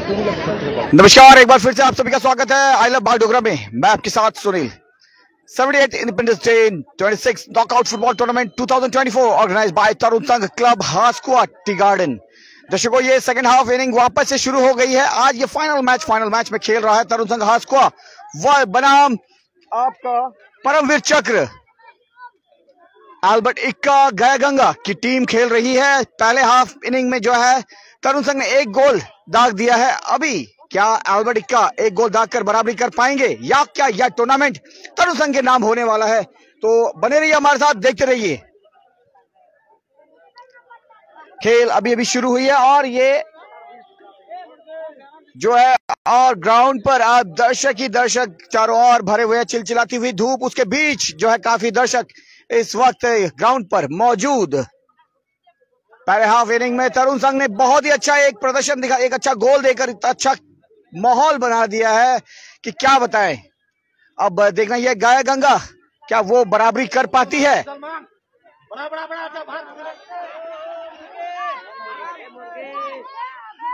नमस्कार, एक बार फिर से आप सभी का स्वागत है आई लव बाल डोगरा में। मैं आपके साथ Sunil. 78 independence day 26 knockout football tournament 2024 organized by Tarun Sangh club हास्कुआ tea garden. दर्शकों, ये सेकंड हाफ इनिंग वापस से शुरू हो गई है। आज ये फाइनल मैच में खेल रहा है तरुण संघ हास्कुआ, वह बनाम आपका परमवीर चक्र एल्बर्ट इक्का गया गंगा की टीम खेल रही है। पहले हाफ इनिंग में जो है तरुण संघ ने एक गोल दाग दिया है। अभी क्या एल्बर्ट इक्का एक गोल दाग कर बराबरी कर पाएंगे या क्या यह टूर्नामेंट तरुण संघ के नाम होने वाला है? तो बने रहिए हमारे साथ, देखते रहिए। खेल अभी अभी शुरू हुई है और ये जो है और ग्राउंड पर आप दर्शक ही दर्शक चारों ओर भरे हुए हैं। चिलचिलाती हुई धूप, उसके बीच जो है काफी दर्शक इस वक्त ग्राउंड पर मौजूद। पहले हाफ इनिंग में तरुण संघ ने बहुत ही अच्छा एक प्रदर्शन दिखा, एक अच्छा गोल देकर अच्छा माहौल बना दिया है कि क्या बताएं। अब देखना यह गया गंगा क्या वो बराबरी कर पाती है।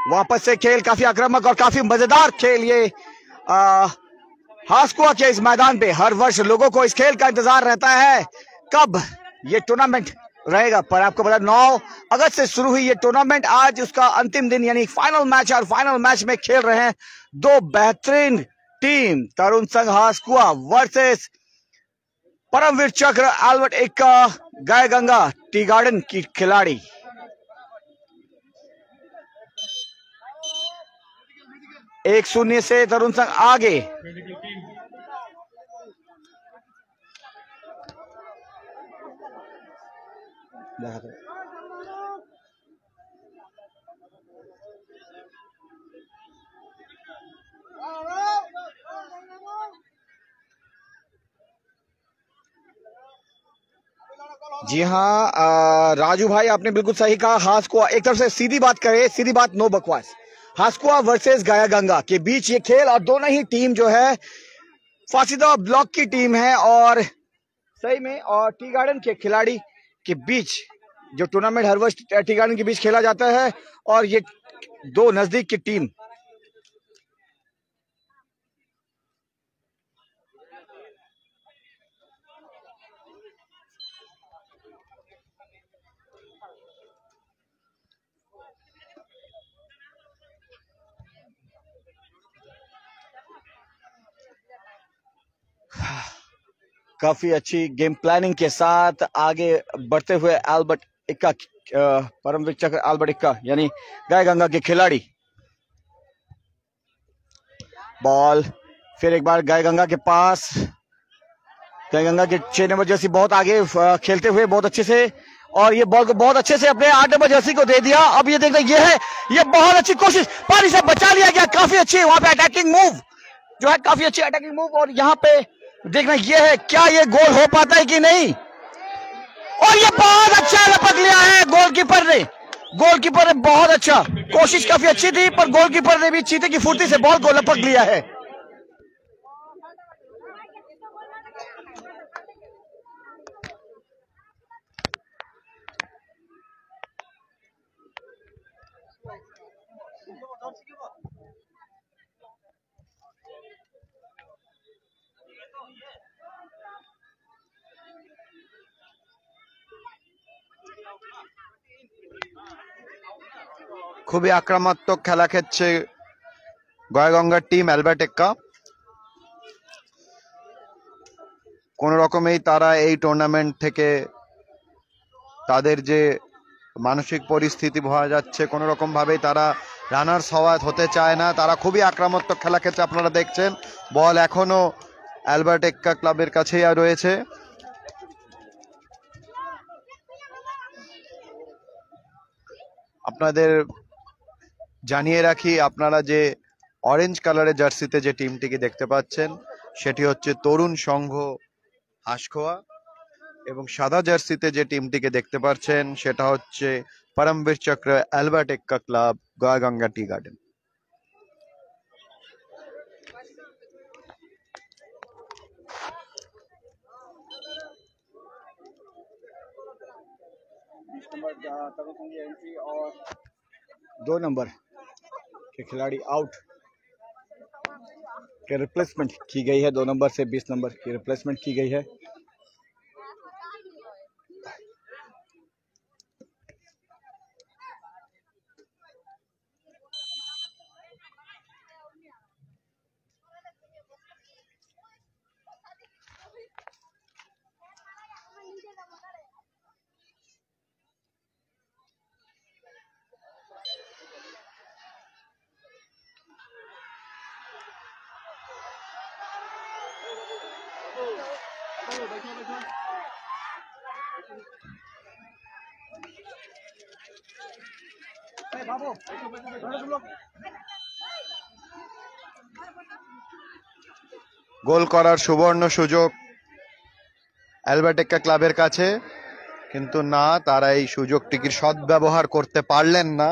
वापस से खेल काफी आक्रामक और काफी मजेदार खेल ये हास्कुआ के इस मैदान पे हर वर्ष लोगों को इस खेल का इंतजार रहता है कब ये टूर्नामेंट रहेगा। पर आपको पता 9 अगस्त से शुरू हुई ये टूर्नामेंट, आज उसका अंतिम दिन यानी फाइनल मैच। और फाइनल मैच में खेल रहे हैं दो बेहतरीन टीम, तरुण संघ हास्कुआ वर्सेस परमवीर चक्र एल्बर्ट इक्का गया गंगा टी गार्डन की खिलाड़ी। एक 0 से तरुण संघ आगे। जी हाँ, राजू भाई आपने बिल्कुल सही कहा। हास्कुआ, एक तरफ से सीधी बात करें, सीधी बात, नो बकवास। हास्कुआ वर्सेस गया गंगा के बीच ये खेल, और दोनों ही टीम जो है फासिदा ब्लॉक की टीम है और सही में और टी गार्डन के खिलाड़ी के बीच जो टूर्नामेंट हर वर्ष टी गार्डन के बीच खेला जाता है और ये दो नजदीक की टीम। काफी अच्छी गेम प्लानिंग के साथ आगे बढ़ते हुए एल्बर्ट इक्का, परमवीर चक्र एल्बर्ट इक्का यानी गया गंगा के खिलाड़ी। बॉल फिर एक बार गया गंगा के पास। गया गंगा के 6 नंबर जर्सी बहुत आगे खेलते हुए बहुत अच्छे से, और ये बॉल को बहुत अच्छे से अपने 8 नंबर जर्सी को दे दिया। अब ये देखना, ये है, ये बहुत अच्छी कोशिश, पानी से बचा लिया गया। काफी अच्छी वहां पे अटैकिंग मूव जो है, काफी अच्छी अटैकिंग मूव। और यहाँ पे देखना ये है, क्या ये गोल हो पाता है कि नहीं। और ये बहुत अच्छा लपक लिया है गोलकीपर ने। गोलकीपर ने बहुत अच्छा, कोशिश काफी अच्छी थी पर गोलकीपर ने भी चीते की फुर्ती से बॉल को लपक लिया है। খুবই আক্রমণাত্মক খেলা খেলছে গয়াগঙ্গার টিম এলবার্ট এক্কা। কোন রকমেই তারা এই টুর্নামেন্ট থেকে তাদের যে মানসিক পরিস্থিতি ভরা যাচ্ছে, কোন রকম ভাবেই তারা রানার্স হতে চায় না। তারা খুবই আক্রমণাত্মক খেলা খেলছে, আপনারা দেখছেন। বল এখনো এলবার্ট এক্কা ক্লাবের কাছেই রয়েছে। আপনাদের জানিয়ে রাখি, আপনারা যে অরেঞ্জ কালারের জার্সিতে যে টিমটিকে দেখতে পাচ্ছেন সেটি হচ্ছে তরুণ সংঘ হাস্কুয়া, এবং সাদা জার্সিতে যে টিমটিকে দেখতে পাচ্ছেন সেটা হচ্ছে परमवीर चक्र एल्बर्ट एक्का क्लब गया Ganga tea garden. Number 2 number के खिलाड़ी आउट के रिप्लेसमेंट की गई है। 2 नंबर से 20 नंबर की रिप्लेसमेंट की गई है। গোল করার সুবর্ণ সুযোগ অ্যালবার্টেক্কা ক্লাবের কাছে, কিন্তু না, তারা এই সুযোগটিকে সদ্ব্যবহার করতে পারলেন না।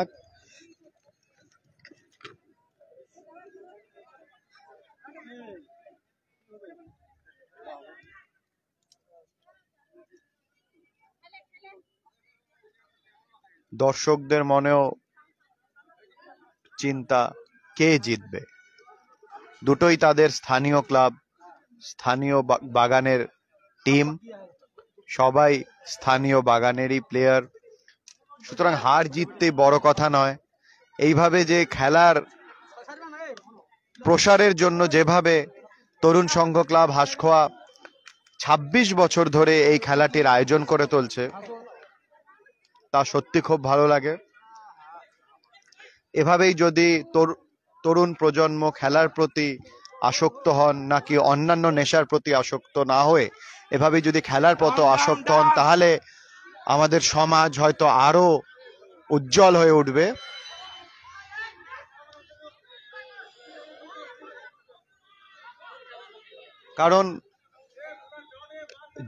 দর্শকদের মনেও চিন্তা, কে জিতবে। দুটোই তাদের স্থানীয় ক্লাব, স্থানীয় বাগানের টিম, সবাই স্থানীয় বাগানেরই প্লেয়ার, সুতরাং হার জিততেই বড় কথা নয়। এইভাবে যে খেলার প্রসারের জন্য যেভাবে তরুণ সংঘ ক্লাব হাঁসকোয়া ২৬ বছর ধরে এই খেলাটির আয়োজন করে চলছে, তা সত্যি খুব ভালো লাগে। এভাবেই যদি তরুণ প্রজন্ম খেলার প্রতি আসক্ত হন, নাকি অন্যান্য নেশার প্রতি আসক্ত না হয়ে এভাবেই যদি খেলার প্রতি আসক্ত হন, তাহলে আমাদের সমাজ হয়তো আরো উজ্জ্বল হয়ে উঠবে। কারণ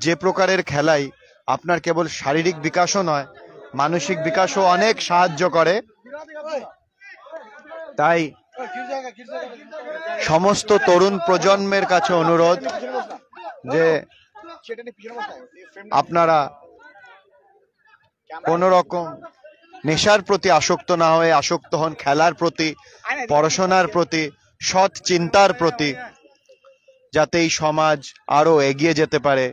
যে প্রকারের খেলাই আপনার কেবল শারীরিক বিকাশও নয়, মানসিক বিকাশও অনেক সাহায্য করে। তাই সমস্ত তরুণ প্রজন্মের কাছে অনুরোধ যে আপনারা কোন রকম নেশার প্রতি আসক্ত না হয়ে আসক্ত হন খেলার প্রতি, পড়াশোনার প্রতি, সৎ চিন্তার প্রতি, যাতে এই সমাজ আরো এগিয়ে যেতে পারে।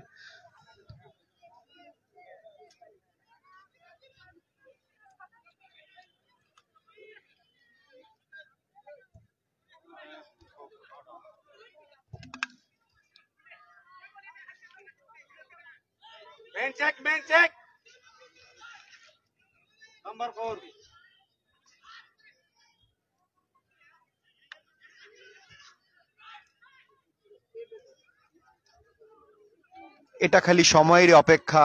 Man check, man check. Number 4. এটা খালি সময়ের অপেক্ষা।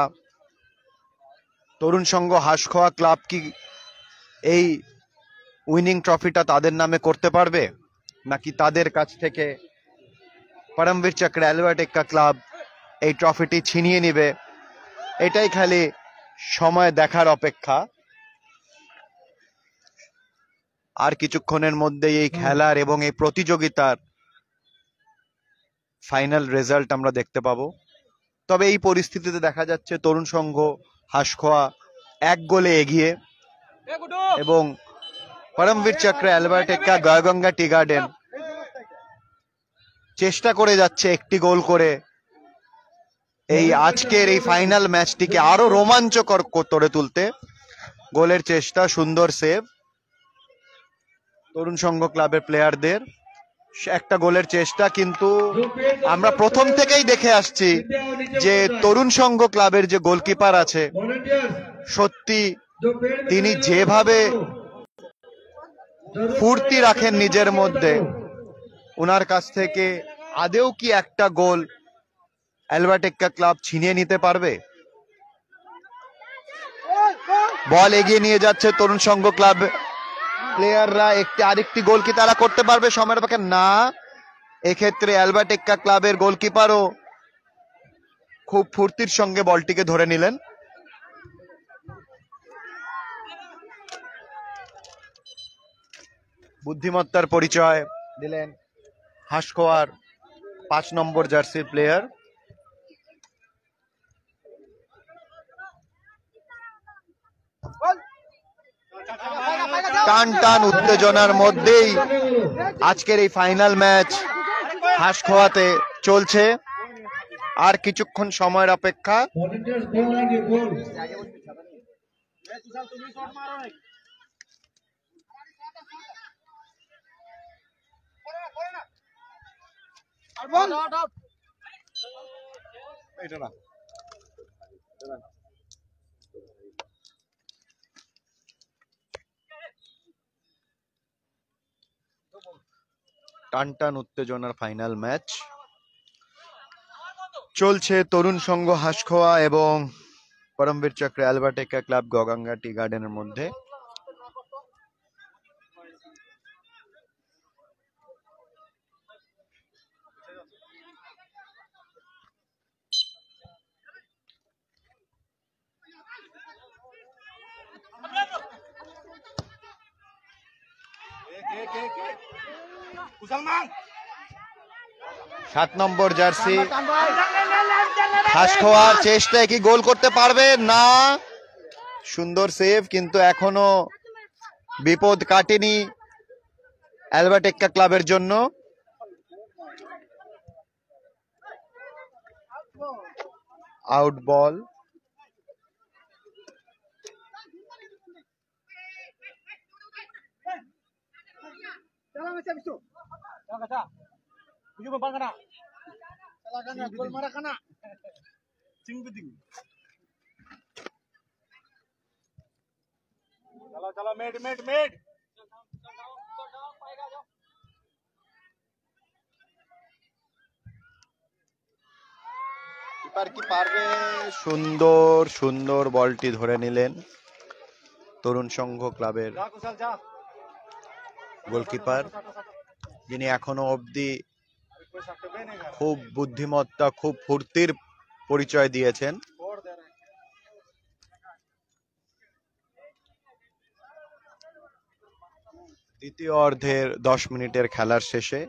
তরুণ সংঘ হাঁসকোয়া ক্লাব কি এই উইনিং ট্রফিটা তাদের নামে করতে পারবে, নাকি তাদের কাছ থেকে পরমবীর চক্র অ্যালবার্টেক্কা ক্লাব এই ট্রফিটি ছিনিয়ে নেবে? এটাই খালি সময় দেখার অপেক্ষা। আর কিছুক্ষণের মধ্যেই এই খেলার এবং এই প্রতিযোগিতার ফাইনাল রেজাল্ট আমরা দেখতে পাবো। তবে এই পরিস্থিতিতে দেখা যাচ্ছে তরুণ সংঘ হাঁসকোয়া 1 গোলে এগিয়ে, এবং পরমবীর চক্র অ্যালবার্টেক্কা গায়গঙ্গা টি গার্ডেন চেষ্টা করে যাচ্ছে একটি গোল করে এই আজকের এই ফাইনাল ম্যাচটিকে আরো রোমাঞ্চকর করে তুলতে। গোলের চেষ্টা, সুন্দর সেভ তরুণ সংঘ ক্লাবের প্লেয়ারদের, একটা গোলের চেষ্টা, কিন্তু আমরা প্রথম থেকেই দেখে আসছি যে তরুণ সংঘ ক্লাবের যে গোলকিপার আছে, সত্যি তিনি যেভাবে ফুর্তি রাখেন নিজের মধ্যে, ওনার কাছ থেকে আদেও কি একটা গোল অ্যালবার্টেক্কা ক্লাব ছিনিয়ে নিতে পারবে? বল এগিয়ে নিয়ে যাচ্ছে তরুণ সংঘ ক্লাব প্লেয়াররা, আরেকটি গোল কি তারা করতে পারবে সময়ের পক্ষে? না, এক্ষেত্রে অ্যালবার্টেক্কা ক্লাবের গোলকিপারও খুব ফুর্তির সঙ্গে বলটিকে ধরে নিলেন। বুদ্ধিমত্তার পরিচয় দিলেন হাঁসকোয়ার 5 নম্বর জার্সির প্লেয়ার। টান টান উত্তেজনার মধ্যেই আজকের এই ফাইনাল ম্যাচ হাঁসখোয়াতে চলছে। আর কিছুক্ষণ সময়ের অপেক্ষা। টান টান উত্তেজনার ফাইনাল ম্যাচ চলছে তরুণ সংঘ হাঁসখোয়া এবং পরমবীর চক্র অ্যালবার্ট এক্কা ক্লাব গগঙ্গা টি গার্ডেনের মধ্যে। মুসলমান 7 নম্বর জার্সি হাঁসখোয়া চেষ্টায় কি গোল করতে পারবে না? সুন্দর সেভ, কিন্তু এখনো বিপদ কাটেনি অ্যালবার্ট এক্কা ক্লাবের জন্য। আউট বল। चलो चलो मेड मेड मेड কিপার কি পারবে? সুন্দর সুন্দর বলটি ধরে নিলেন তরুণ সংঘ ক্লাবের जा कुशल जा গোলকিপার, যিনি এখনো অবধি कोई सकते भी नहीं कर খুব বুদ্ধিমত্তা, খুব ফুর্তির পরিচয় দিয়েছেন। छोड़ दे रहे দ্বিতীয় অর্ধের 10 মিনিটের খেলার শেষে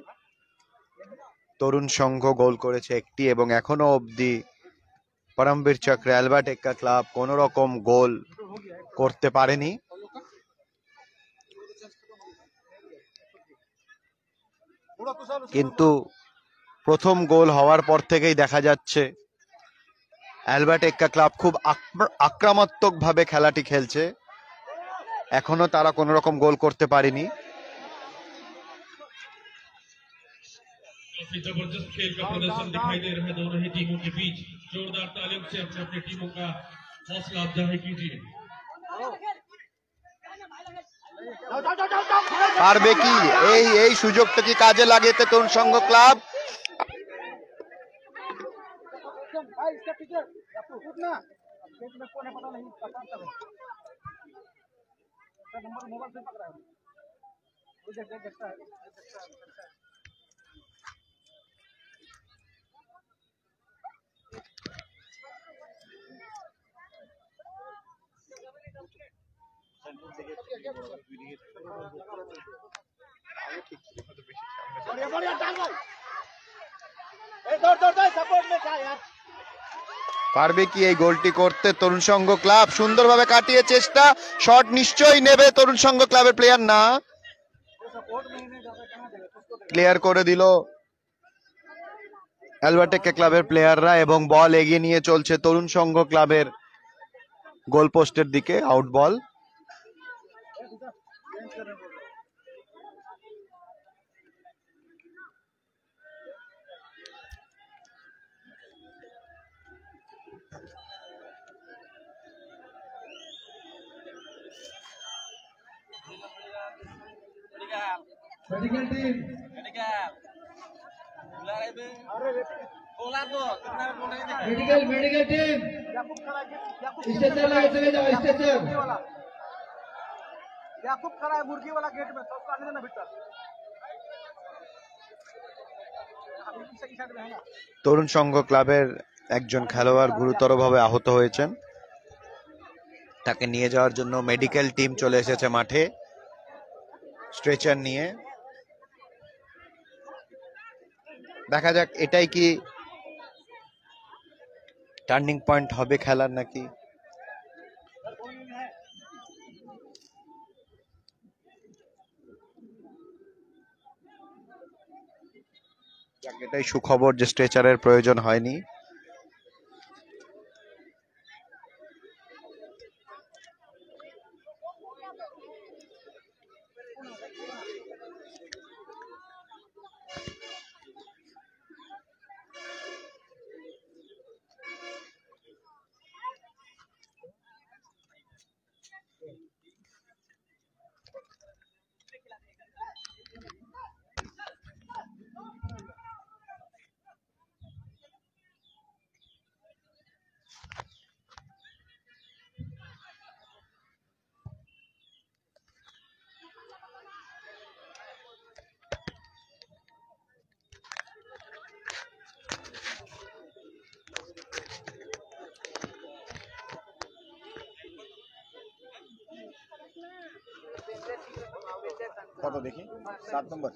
তরুণ সংঘ গোল করেছে একটি এবং এখনো অবধি পরমবীর চক্র অ্যালবার্ট এক্কা ক্লাব কোন রকম গোল করতে পারেনি। पूरा कुशल কিন্তু প্রথম গোল হওয়ার পর থেকেই দেখা যাচ্ছে অ্যালবার্ট এক্কা ক্লাব খুব আক্রমণাত্মক ভাবে খেলাটি খেলছে। এখনো তারা কোন রকম গোল করতে পারেনি। काफी जबरदस्त खेल का प्रदर्शन दिखाई दे रहा है दोनों ही टीमों के बीच। जोरदार तालियों से अपने अपनी टीमों का हौसला अफजाई कीजिए। পারবে কি এই সুযোগটা কি কাজে লাগাতে তরুণ সংঘ ক্লাব? बढ़िया बढ़िया डाल भाई ए दौड़ दौड़ दौड़ सपोर्ट में जा यार পারবে কি এই গোলটি করতে তরুণ সংঘ ক্লাব? সুন্দরভাবে কাটিয়ে চেষ্টা, শট নিশ্চয়ই নেবে তরুণ সংঘ ক্লাবের প্লেয়ার, না ক্লিয়ার করে দিল অ্যালবার্ট এক্কা ক্লাবের প্লেয়াররা এবং বল এগিয়ে নিয়ে চলছে তরুণ সংঘ ক্লাবের গোল পোস্টের দিকে। আউট বল। Medical team medical medical team station लगे चले जाओ स्टेशन याकूब खड़ा है मुर्गी वाला गेट में सबको आने देना भीतर তরুণ সংঘ ক্লাবের একজন খেলোয়াড় গুরুতরভাবে আহত হয়েছেন, তাকে নিয়ে যাওয়ার জন্য মেডিকেল টিম চলে এসেছে মাঠে স্ট্রেচার নিয়ে। দেখা যাক এটাই কি টার্নিং পয়েন্ট হবে খেলার নাকি। এটাই সুখবর যে স্ট্রেচারের প্রয়োজন হয়নি। फोटो देखिए 7 नंबर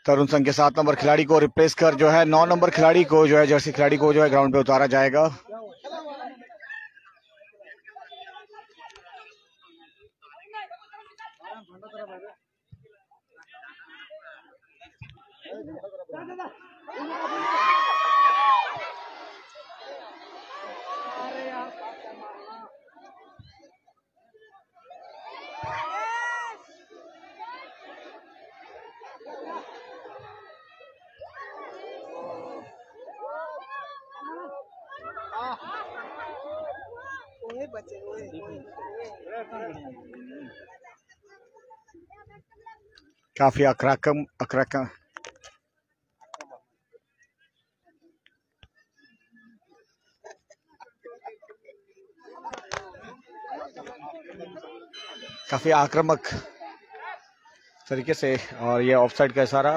तरुण संघ के 7 नंबर खिलाड़ी को रिप्लेस कर जो है 9 नंबर खिलाड़ी को जो है जर्सी खिलाड़ी को जो है ग्राउंड पे उतारा जाएगा। काफी आक्रामक तरीके से, और ये ऑफसाइड का इशारा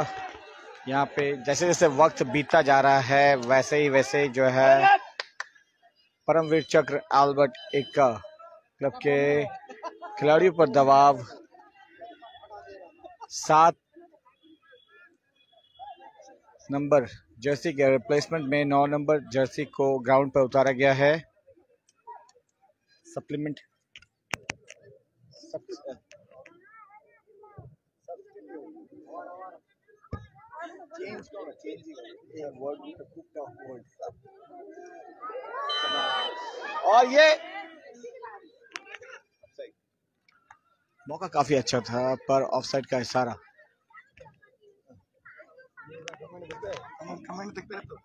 यहाँ पे जैसे जैसे वक्त बीतता जा रहा है वैसे जो है परमवीर चक्र अल्बर्ट एक्का क्लब के खिलाड़ियों पर दबाव। 7 नंबर जर्सी के रिप्लेसमेंट में 9 नंबर जर्सी को ग्राउंड पर उतारा गया है। सप्लीमेंट और ये मौका काफी अच्छा था पर ऑफसाइड का इशारा। कमेंट देखते रहते,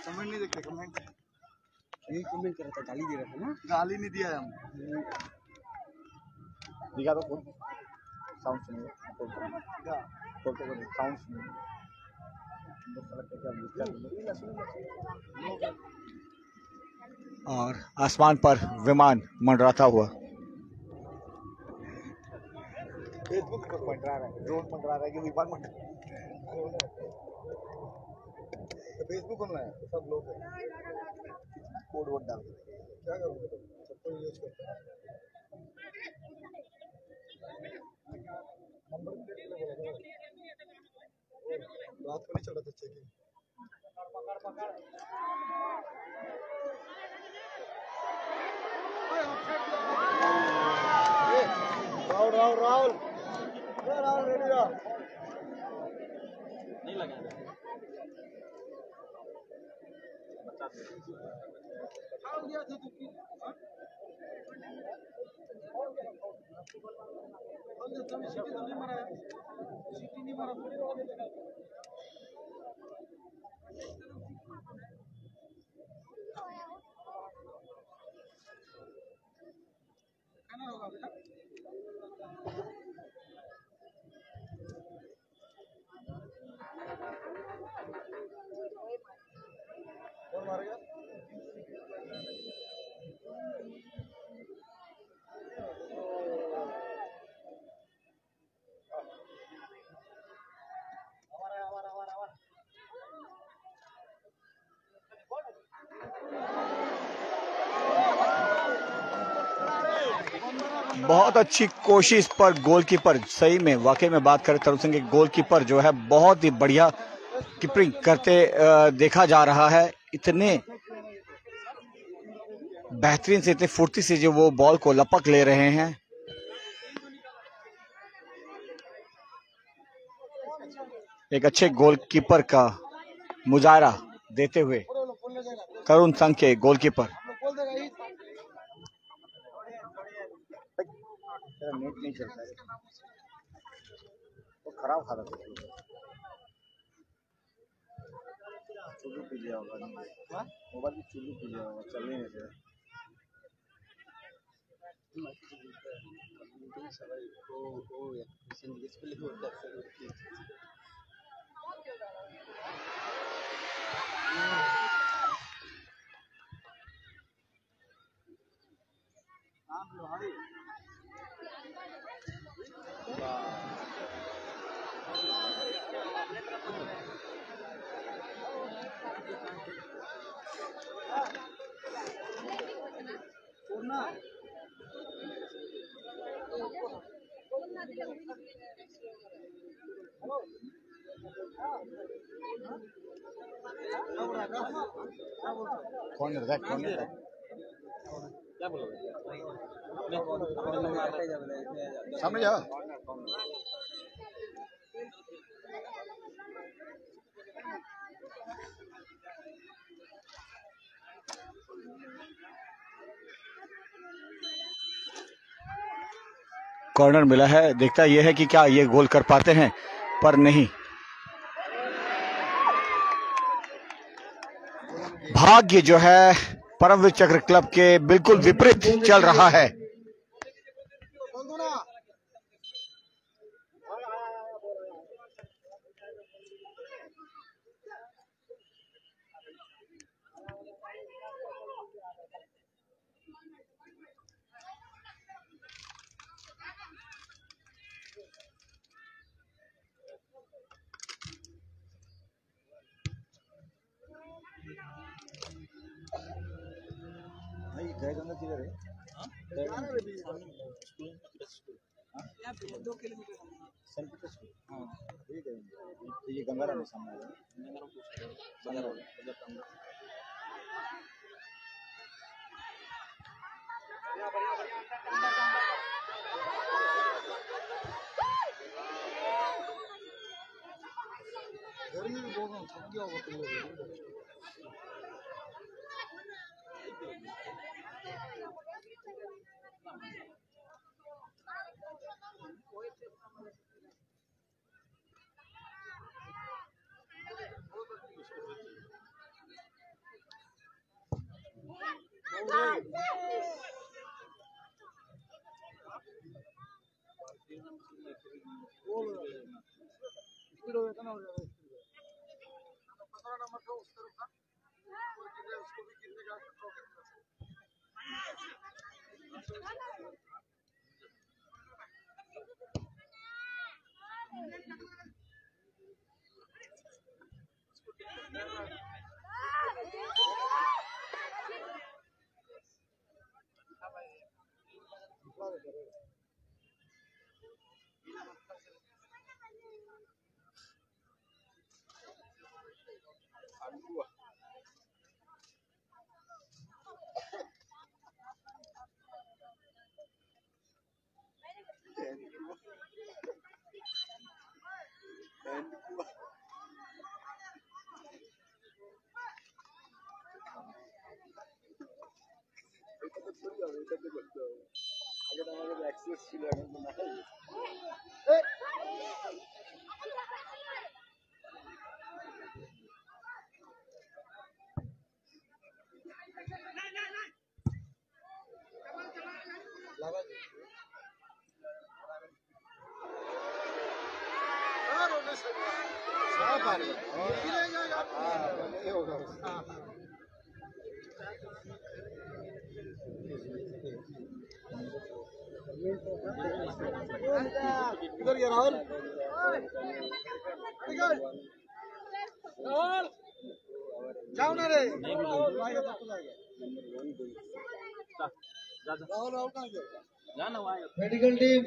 कमेंट नहीं देखते, कमेंट यही कमेंट कर रहा था, गाली दे रहा था ना। गाली नहीं दिया हम, दिखा दो साउंड सुनिए, साउंड सुनिए। और आसमान पर विमान मंडराता हुआ, फेसबुक पर मंडरा रहा है, ड्रोन मंडरा रहा है कि विमान मंडरा, फेसबुक बनाया सब लोग कोड वोट डाल क्या करूँगा, सबको यूज करते हैं। नंबर प्लेट बोला रात को नहीं चला था चेकिंग। राहुल राहुल राहुल रेडी रहा, नहीं लगा बहुत अच्छी कोशिश पर गोलकीपर, सही में वाकई में बात करें तरुण सिंह के गोलकीपर जो है बहुत ही बढ़िया कीपिंग करते देखा जा रहा है। इतने बेहतरीन से, इतने फुर्ती से जो वो बॉल को लपक ले रहे हैं। एक अच्छे गोलकीपर का मुजाहरा देते हुए करुण संघ के गोलकीपर। खराब हालत है, चुल्लू पी लिया होगा, मोबाइल की चुल्लू पी लिया होगा, चलने नहीं दे। Corner back, corner back. सामने जा। कॉर्नर मिला है, देखता यह है कि क्या ये गोल कर पाते हैं, पर नहीं। भाग्य जो है परमवीर चक्र क्लब के बिल्कुल विपरीत चल रहा है। किधर है? ये गंगाराम है सामने। गर्मी में बहुत थक गया होगा तुम लोग। इधर ये राहुल राहुल जाओ ना रे राहुल राहुल कहाँ गया जाना वहाँ मेडिकल टीम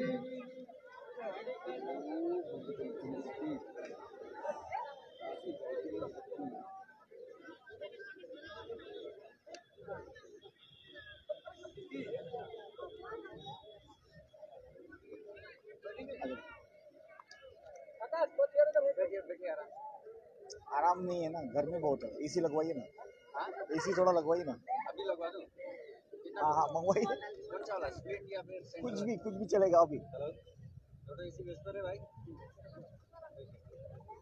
आराम नहीं है ना, गर्मी बहुत है। एसी लगवाइए ना, एसी थोड़ा लगवाइए ना। अभी लगवा दूं? हाँ हाँ मंगवाइए, कौन सा वाला, स्प्लिट या फिर कुछ भी चलेगा अभी। तो एसी बेचते रहे भाई,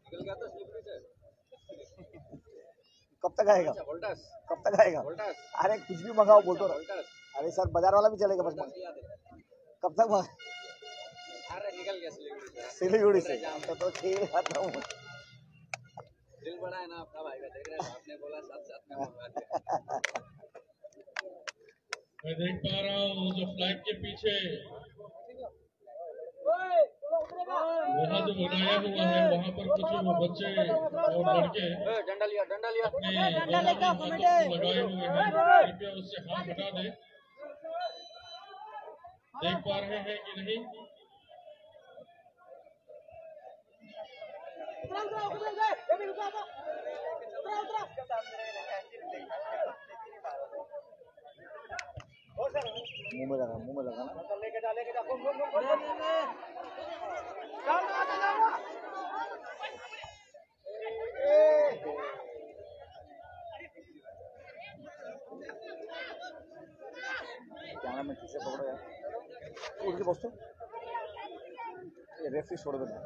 निकल गया तो स्लिपरी से। कब तक आएगा? वोल्टास, कब तक आएगा? वोल्टास, अरे कुछ भी मंगाओ बोल तो रहा। वोल्टास, अरे सर बाजार वाला भी चलेगा बस। कब तक अरे निकल गया स्लिपरी से। सिलीगुड़ी से तो खेल आता हूँ। दिल बड़ा है ना आपका भाई का, देख रहे हैं आपने बोला साथ साथ में मंगवा दिया। मैं देख पा रहा हूँ जो फ्लैग के पीछे वहाँ जो बनाया हुआ है वहाँ पर कुछ बच्चे और लड़के डंडा लिया अपने हाथों को लगाए हुए हैं। कृपया उससे हाथ हटा दें। देख पा रहे हैं कि नहीं? मुंह में लगा ना। लेके जा कैमरा में पीछे पकड़ो यार, उठ के बसो। ये रेफरी छोड़ देना।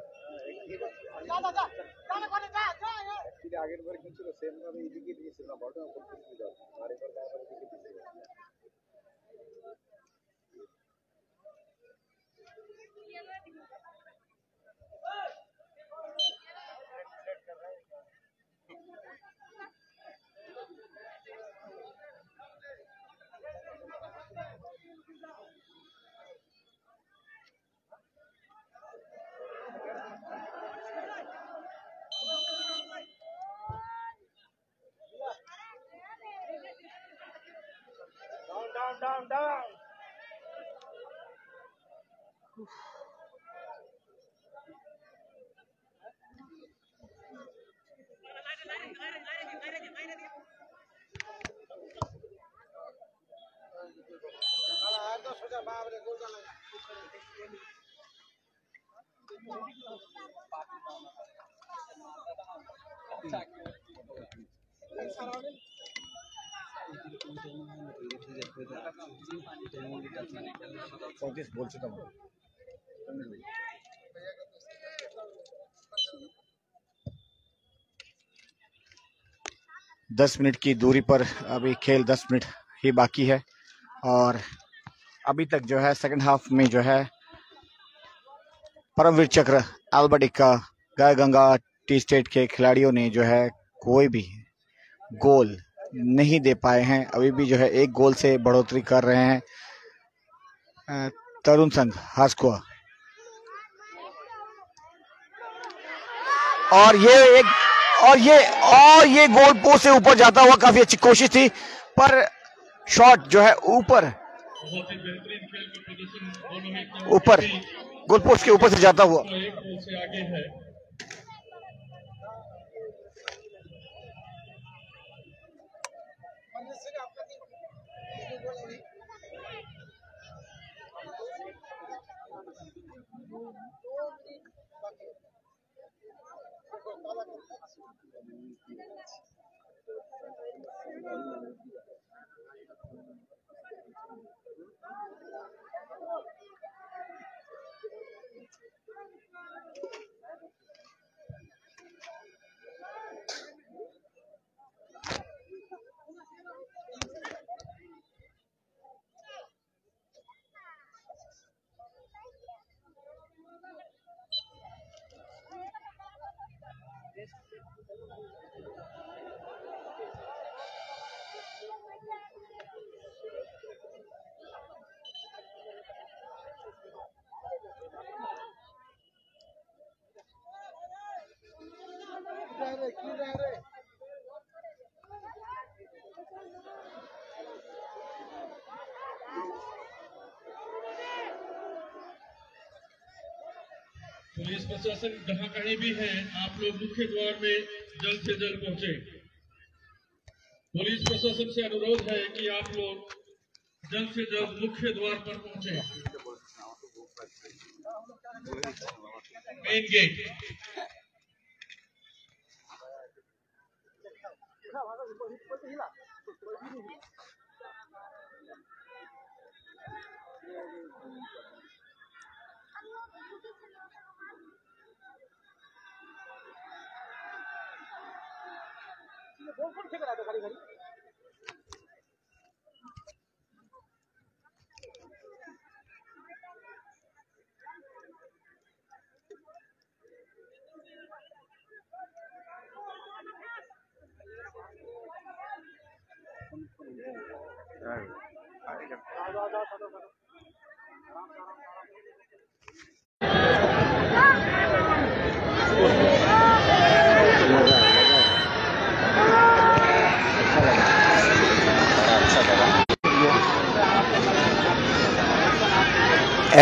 आगे बढ़ के चलो, सेम का भी इजी की से ना बॉटम को कुछ भी जाओ, हमारे पर क्या पर इजी की। Down. चौतीस बोल चुका हूँ। 10 मिनट की दूरी पर अभी खेल 10 मिनट ही बाकी है और अभी तक जो है सेकंड हाफ में जो है परमवीर चक्र, अल्बर्ट एक्का, गायगंगा टी स्टेट के खिलाड़ियों ने जो है कोई भी गोल नहीं दे पाए हैं। अभी भी जो है एक गोल से बढ़ोतरी कर रहे हैं तरुण संघ हास्कुआ। और ये गोल पोस्ट से ऊपर जाता हुआ काफी अच्छी कोशिश थी, पर शॉट जो है ऊपर गोल पोस्ट के ऊपर से जाता हुआ। आगे है। पुलिस प्रशासन जहां कहीं भी है, आप लोग मुख्य द्वार में जल्द से जल्द पहुंचे। पुलिस प्रशासन से अनुरोध है कि आप लोग जल्द से जल्द मुख्य द्वार पर पहुंचे। मेन गेट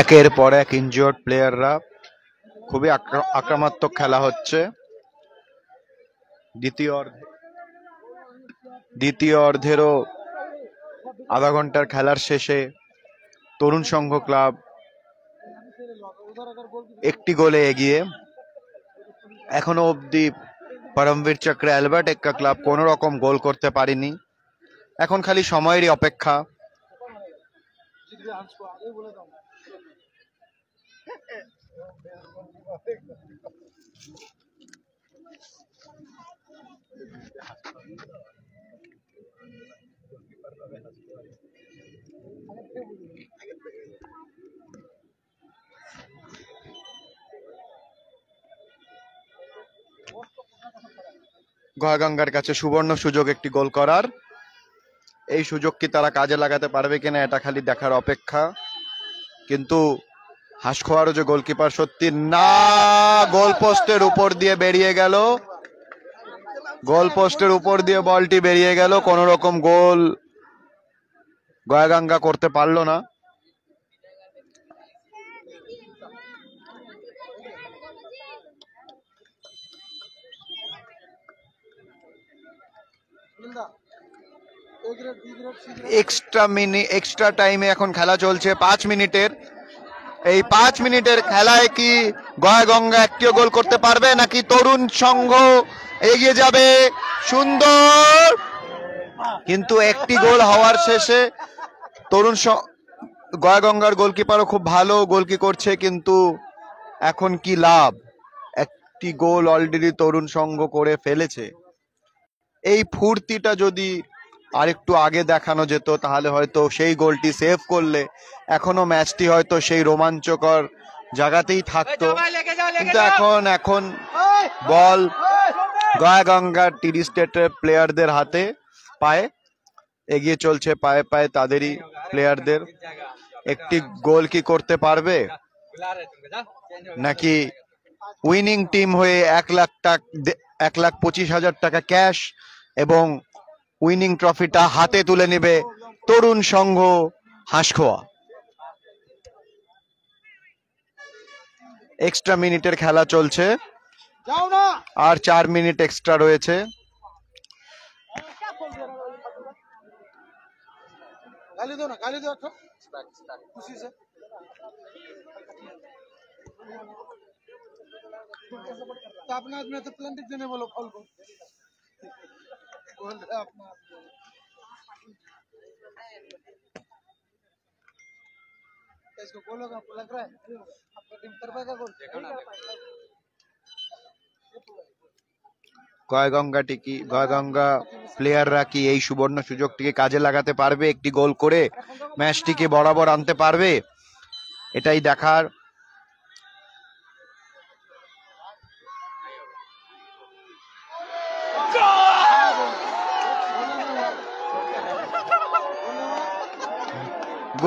একের পর এক ইনজিওর্ড প্লেয়াররা, খুবই আক্রমণাত্মক খেলা হচ্ছে। দ্বিতীয় অর্ধেরও আধা ঘন্টার খেলার শেষে তরুণ সংঘ ক্লাব একটি গোলে এগিয়ে। এখনো অবধি পরমবীর চক্র অ্যালবার্ট এক্কা ক্লাব কোন রকম গোল করতে পারেনি। এখন খালি সময়েরই অপেক্ষা। গয়াগঙ্গার কাছে সুবর্ণ সুযোগ একটি গোল করার। এই সুযোগ কি তারা কাজে লাগাতে পারবে কিনা এটা খালি দেখার অপেক্ষা। কিন্তু হাঁসকোয়ারও যে গোলকিপার, সত্যি না, গোল পোস্টের উপর দিয়ে বেরিয়ে গেল, গোল পোস্টের উপর দিয়ে বলটি বেরিয়ে গেল। কোন রকম গোল গয়াগঙ্গা করতে পারলো না। এক্সট্রা টাইমে এখন খেলা চলছে 5 মিনিটের। এই 5 মিনিটের খেলায় কি গয়াগঙ্গা একটিও গোল করতে পারবে নাকি তরুণ সংঘ এগিয়ে যাবে? সুন্দর, কিন্তু একটি গোল হওয়ার শেষে গয়াগঙ্গার গোলকিপারও খুব ভালো গোলকি করছে, কিন্তু এখন কি লাভ? একটি গোল অলরেডি তরুণ সংঘ করে ফেলেছে। এই ফুর্তিটা যদি আরেকটু আগে দেখানো যেত তাহলে হয়তো সেই গোলটি সেভ করলে এখনো ম্যাচটি হয়তো সেই রোমাঞ্চকর জায়গাতেই থাকতো। কিন্তু এখন বল গয়াগঙ্গার টিডি স্টেটের প্লেয়ারদের হাতে, পায়ে এগিয়ে চলছে, পায়ে পায়ে তাদেরই প্লেয়ারদের। একটি গোল কি করতে পারবে নাকি উইনিং টিম হয়ে 1,25,000 টাকা ক্যাশ এবং উইনিং ট্রফিটা হাতে তুলে নেবে তরুণ সংঘ হাঁসকোয়া? এক্সট্রা মিনিটের খেলা চলছে, আর 4 মিনিট এক্সট্রা রয়েছে। अपना आदमी तो प्लांटिक देने बोलो फल को बोल रहे अपना इसको बोलोगा लग रहा है आपका टीम कर पाएगा गोल देखो ना গয়াগঙ্গা প্লেয়াররা কি এই সুবর্ণ সুযোগটিকে কাজে লাগাতে পারবে? একটি গোল করে ম্যাচটিকে বরাবর আনতে পারবে? এটাই দেখার।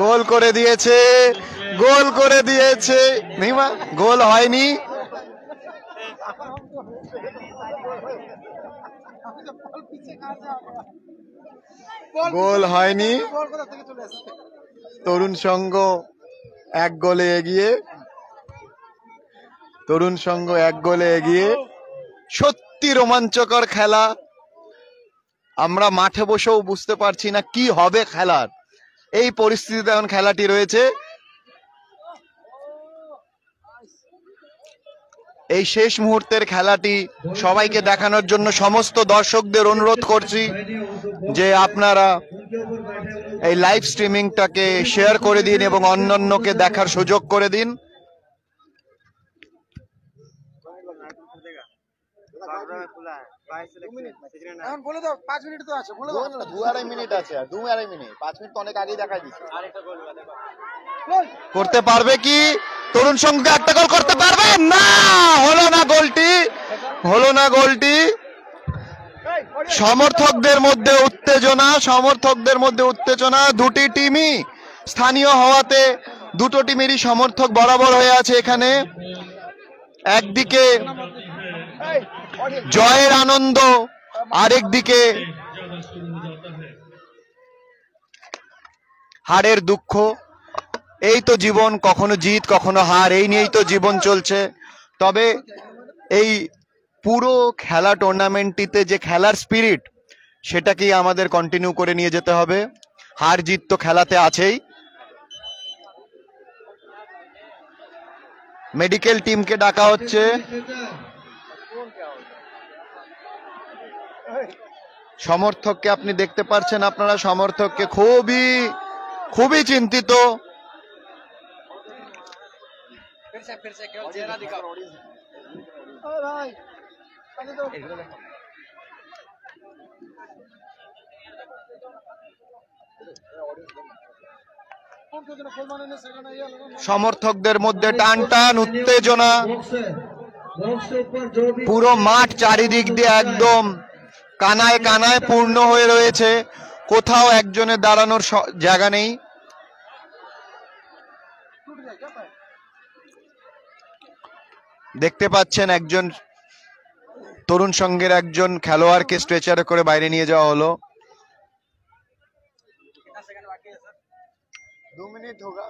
গোল করে দিয়েছে, গোল করে দিয়েছে নিমা, গোল হয়নি। গোল হয়নি। তরুণ সংঘ 1 গোলে এগিয়ে, তরুণ সংঘ 1 গোলে এগিয়ে। সত্যি রোমাঞ্চকর খেলা। আমরা মাঠে বসেও বুঝতে পারছি না কি হবে খেলার। এই পরিস্থিতিতে এখন খেলাটি রয়েছে। এই শেষ মুহূর্তের খেলাটি সবাইকে দেখানোর জন্য সমস্ত দর্শকদের অনুরোধ করছি যে আপনারা এই লাইভ স্ট্রিমিংটাকে শেয়ার করে দিন এবং অন্যান্যকে দেখার সুযোগ করে দিন। এখন বলে দাও 5 মিনিট তো আছে, বলে দাও। 2-2.5 মিনিট আছে, আর 2.5 মিনিট, 5 মিনিট তো অনেক আগেই দেখা দিচ্ছে। করতে পারবে কি তরুণ সংঘকে? একটা গোল করতে পারবে না, হলো না গোলটি, হলো না গোলটি। সমর্থকদের মধ্যে উত্তেজনা, সমর্থকদের মধ্যে উত্তেজনা। দুটি টিমই স্থানীয় হওয়াতে দুটো টিমেরই সমর্থক বরাবর হয়ে আছে এখানে। একদিকে জয়ের আনন্দ, আরেকদিকে হারের দুঃখ। এই তো জীবন, কখনো জিত কখনো হার, এই নিয়েই তো জীবন চলছে। তবে এই পুরো খেলা টুর্নামেন্টটিতে যে খেলার স্পিরিট, সেটাকেই আমাদের কন্টিনিউ করে নিয়ে যেতে হবে। হার জিত তো খেলাতে আছেই। মেডিকেল টিমকে ডাকা হচ্ছে। সমর্থককে আপনি দেখতে পাচ্ছেন, আপনারা সমর্থককে খুবই খুবই চিন্তিত। সমর্থকদের মধ্যে টান টান উত্তেজনা, পুরো মাঠ চারিদিক দিয়ে একদম কানায় কানায় পূর্ণ হয়ে রয়েছে, কোথাও একজনের দাঁড়ানোর জায়গা নেই। দেখতে পাচ্ছেন একজন তরুণ সংঘের একজন খেলোয়াড়কে স্ট্রেচারে করে বাইরে নিয়ে যাওয়া হলো। 2 মিনিট হোগা।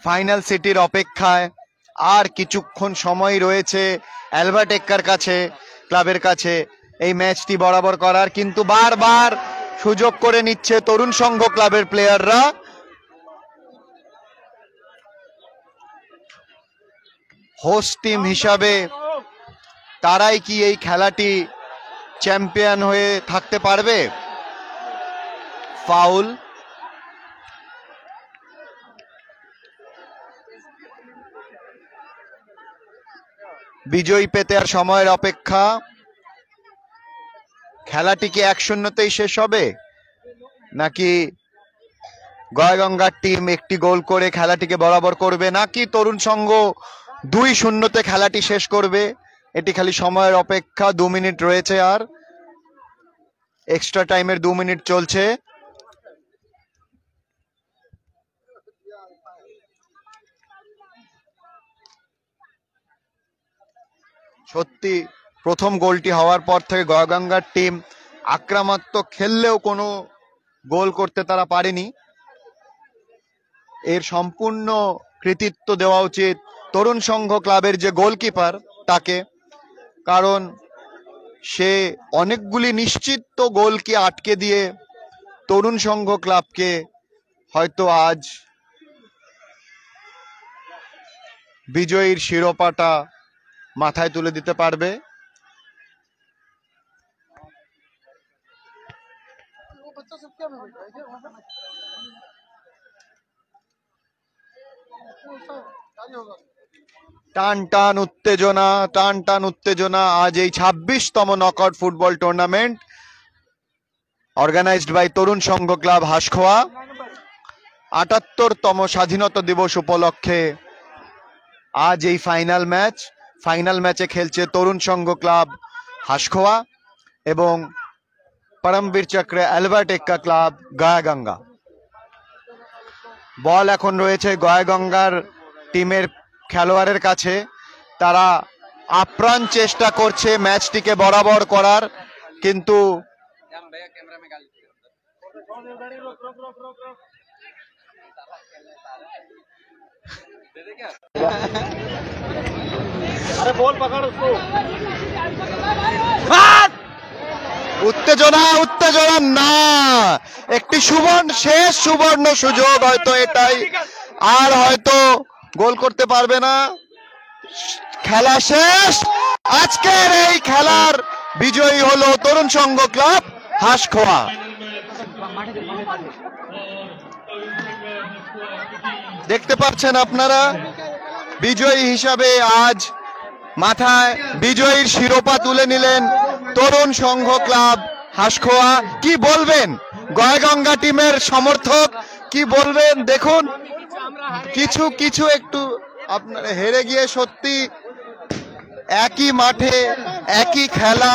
ফাইনাল সিটির অপেক্ষায় আর কিছুক্ষণ সময় রয়েছে অ্যালবার্ট এক্কার কাছে, ক্লাবের কাছে এই ম্যাচটি বরাবর করার, কিন্তু বারবার সুযোগ করে নিচ্ছে তরুণ সংঘ ক্লাবের প্লেয়াররা। হোস্ট টিম হিসাবে তারাই কি এই খেলাটি চ্যাম্পিয়ন হয়ে থাকতে পারবে? ফাউল। বিজয়ী পেতে আর সময়ের অপেক্ষা। খেলাটি কি 1-0তেই শেষ হবে, নাকি গয়াগঙ্গার টিম একটি গোল করে খেলাটিকে বরাবর করবে, নাকি তরুণ সংঘ 2-0তে খেলাটি শেষ করবে? এটি খালি সময়ের অপেক্ষা। 2 মিনিট রয়েছে, আর এক্সট্রা টাইমের 2 মিনিট চলছে। সত্যি প্রথম গোলটি হওয়ার পর থেকে গয়াগঙ্গার টিম আক্রমণাত্মক খেললেও কোনো গোল করতে তারা পারেনি। এর সম্পূর্ণ কৃতিত্ব দেওয়া উচিত তরুণ সংঘ ক্লাবের যে গোলকিপার তাকে, কারণ সে অনেকগুলি নিশ্চিত গোলকে আটকে দিয়ে তরুণ সংঘ ক্লাবকে হয়তো আজ বিজয়ীর শিরোপাটা মাথায় তুলে দিতে পারবে। টান টান উত্তেজনা, টান টান উত্তেজনা আজ এই 26তম knockout football tournament organized by Tarun Sangh club Hanskhowa. ৭৮তম স্বাধীনতা দিবস উপলক্ষে আজ এই ফাইনাল ম্যাচ। ফাইনাল ম্যাচে খেলছে তরুণ সংঘ ক্লাব হাঁসখোয়া এবং পরমবীর চক্রে অ্যালবার্ট এক্কা ক্লাব গয়াগঙ্গা। বল এখন রয়েছে গয়াগঙ্গার টিমের খেলোয়াড়ের কাছে। তারা আপ্রাণ চেষ্টা করছে ম্যাচটিকে বরাবর করার, কিন্তু উত্তেজনা উত্তেজনা না, একটি শেষ সুবর্ণ সুযোগ, হয়তো এটাই, আর হয়তো গোল করতে পারবে না। খেলা শেষ। আজকের এই খেলার বিজয়ী হলো তরুণ সংঘ ক্লাব হাঁসখোয়া। দেখতে পাচ্ছেন আপনারা, বিজয়ী হিসাবে আজ মাথায় বিজয়ীর শিরোপা তুলে নিলেন তরুণ সংঘ ক্লাব হাঁসখোয়া। কি বলবেন গাইগঙ্গা টিমের সমর্থক, কি বলবেন? দেখুন কিছু একটু আপনারা হেরে গিয়ে সত্যি একই মাঠে একই খেলা,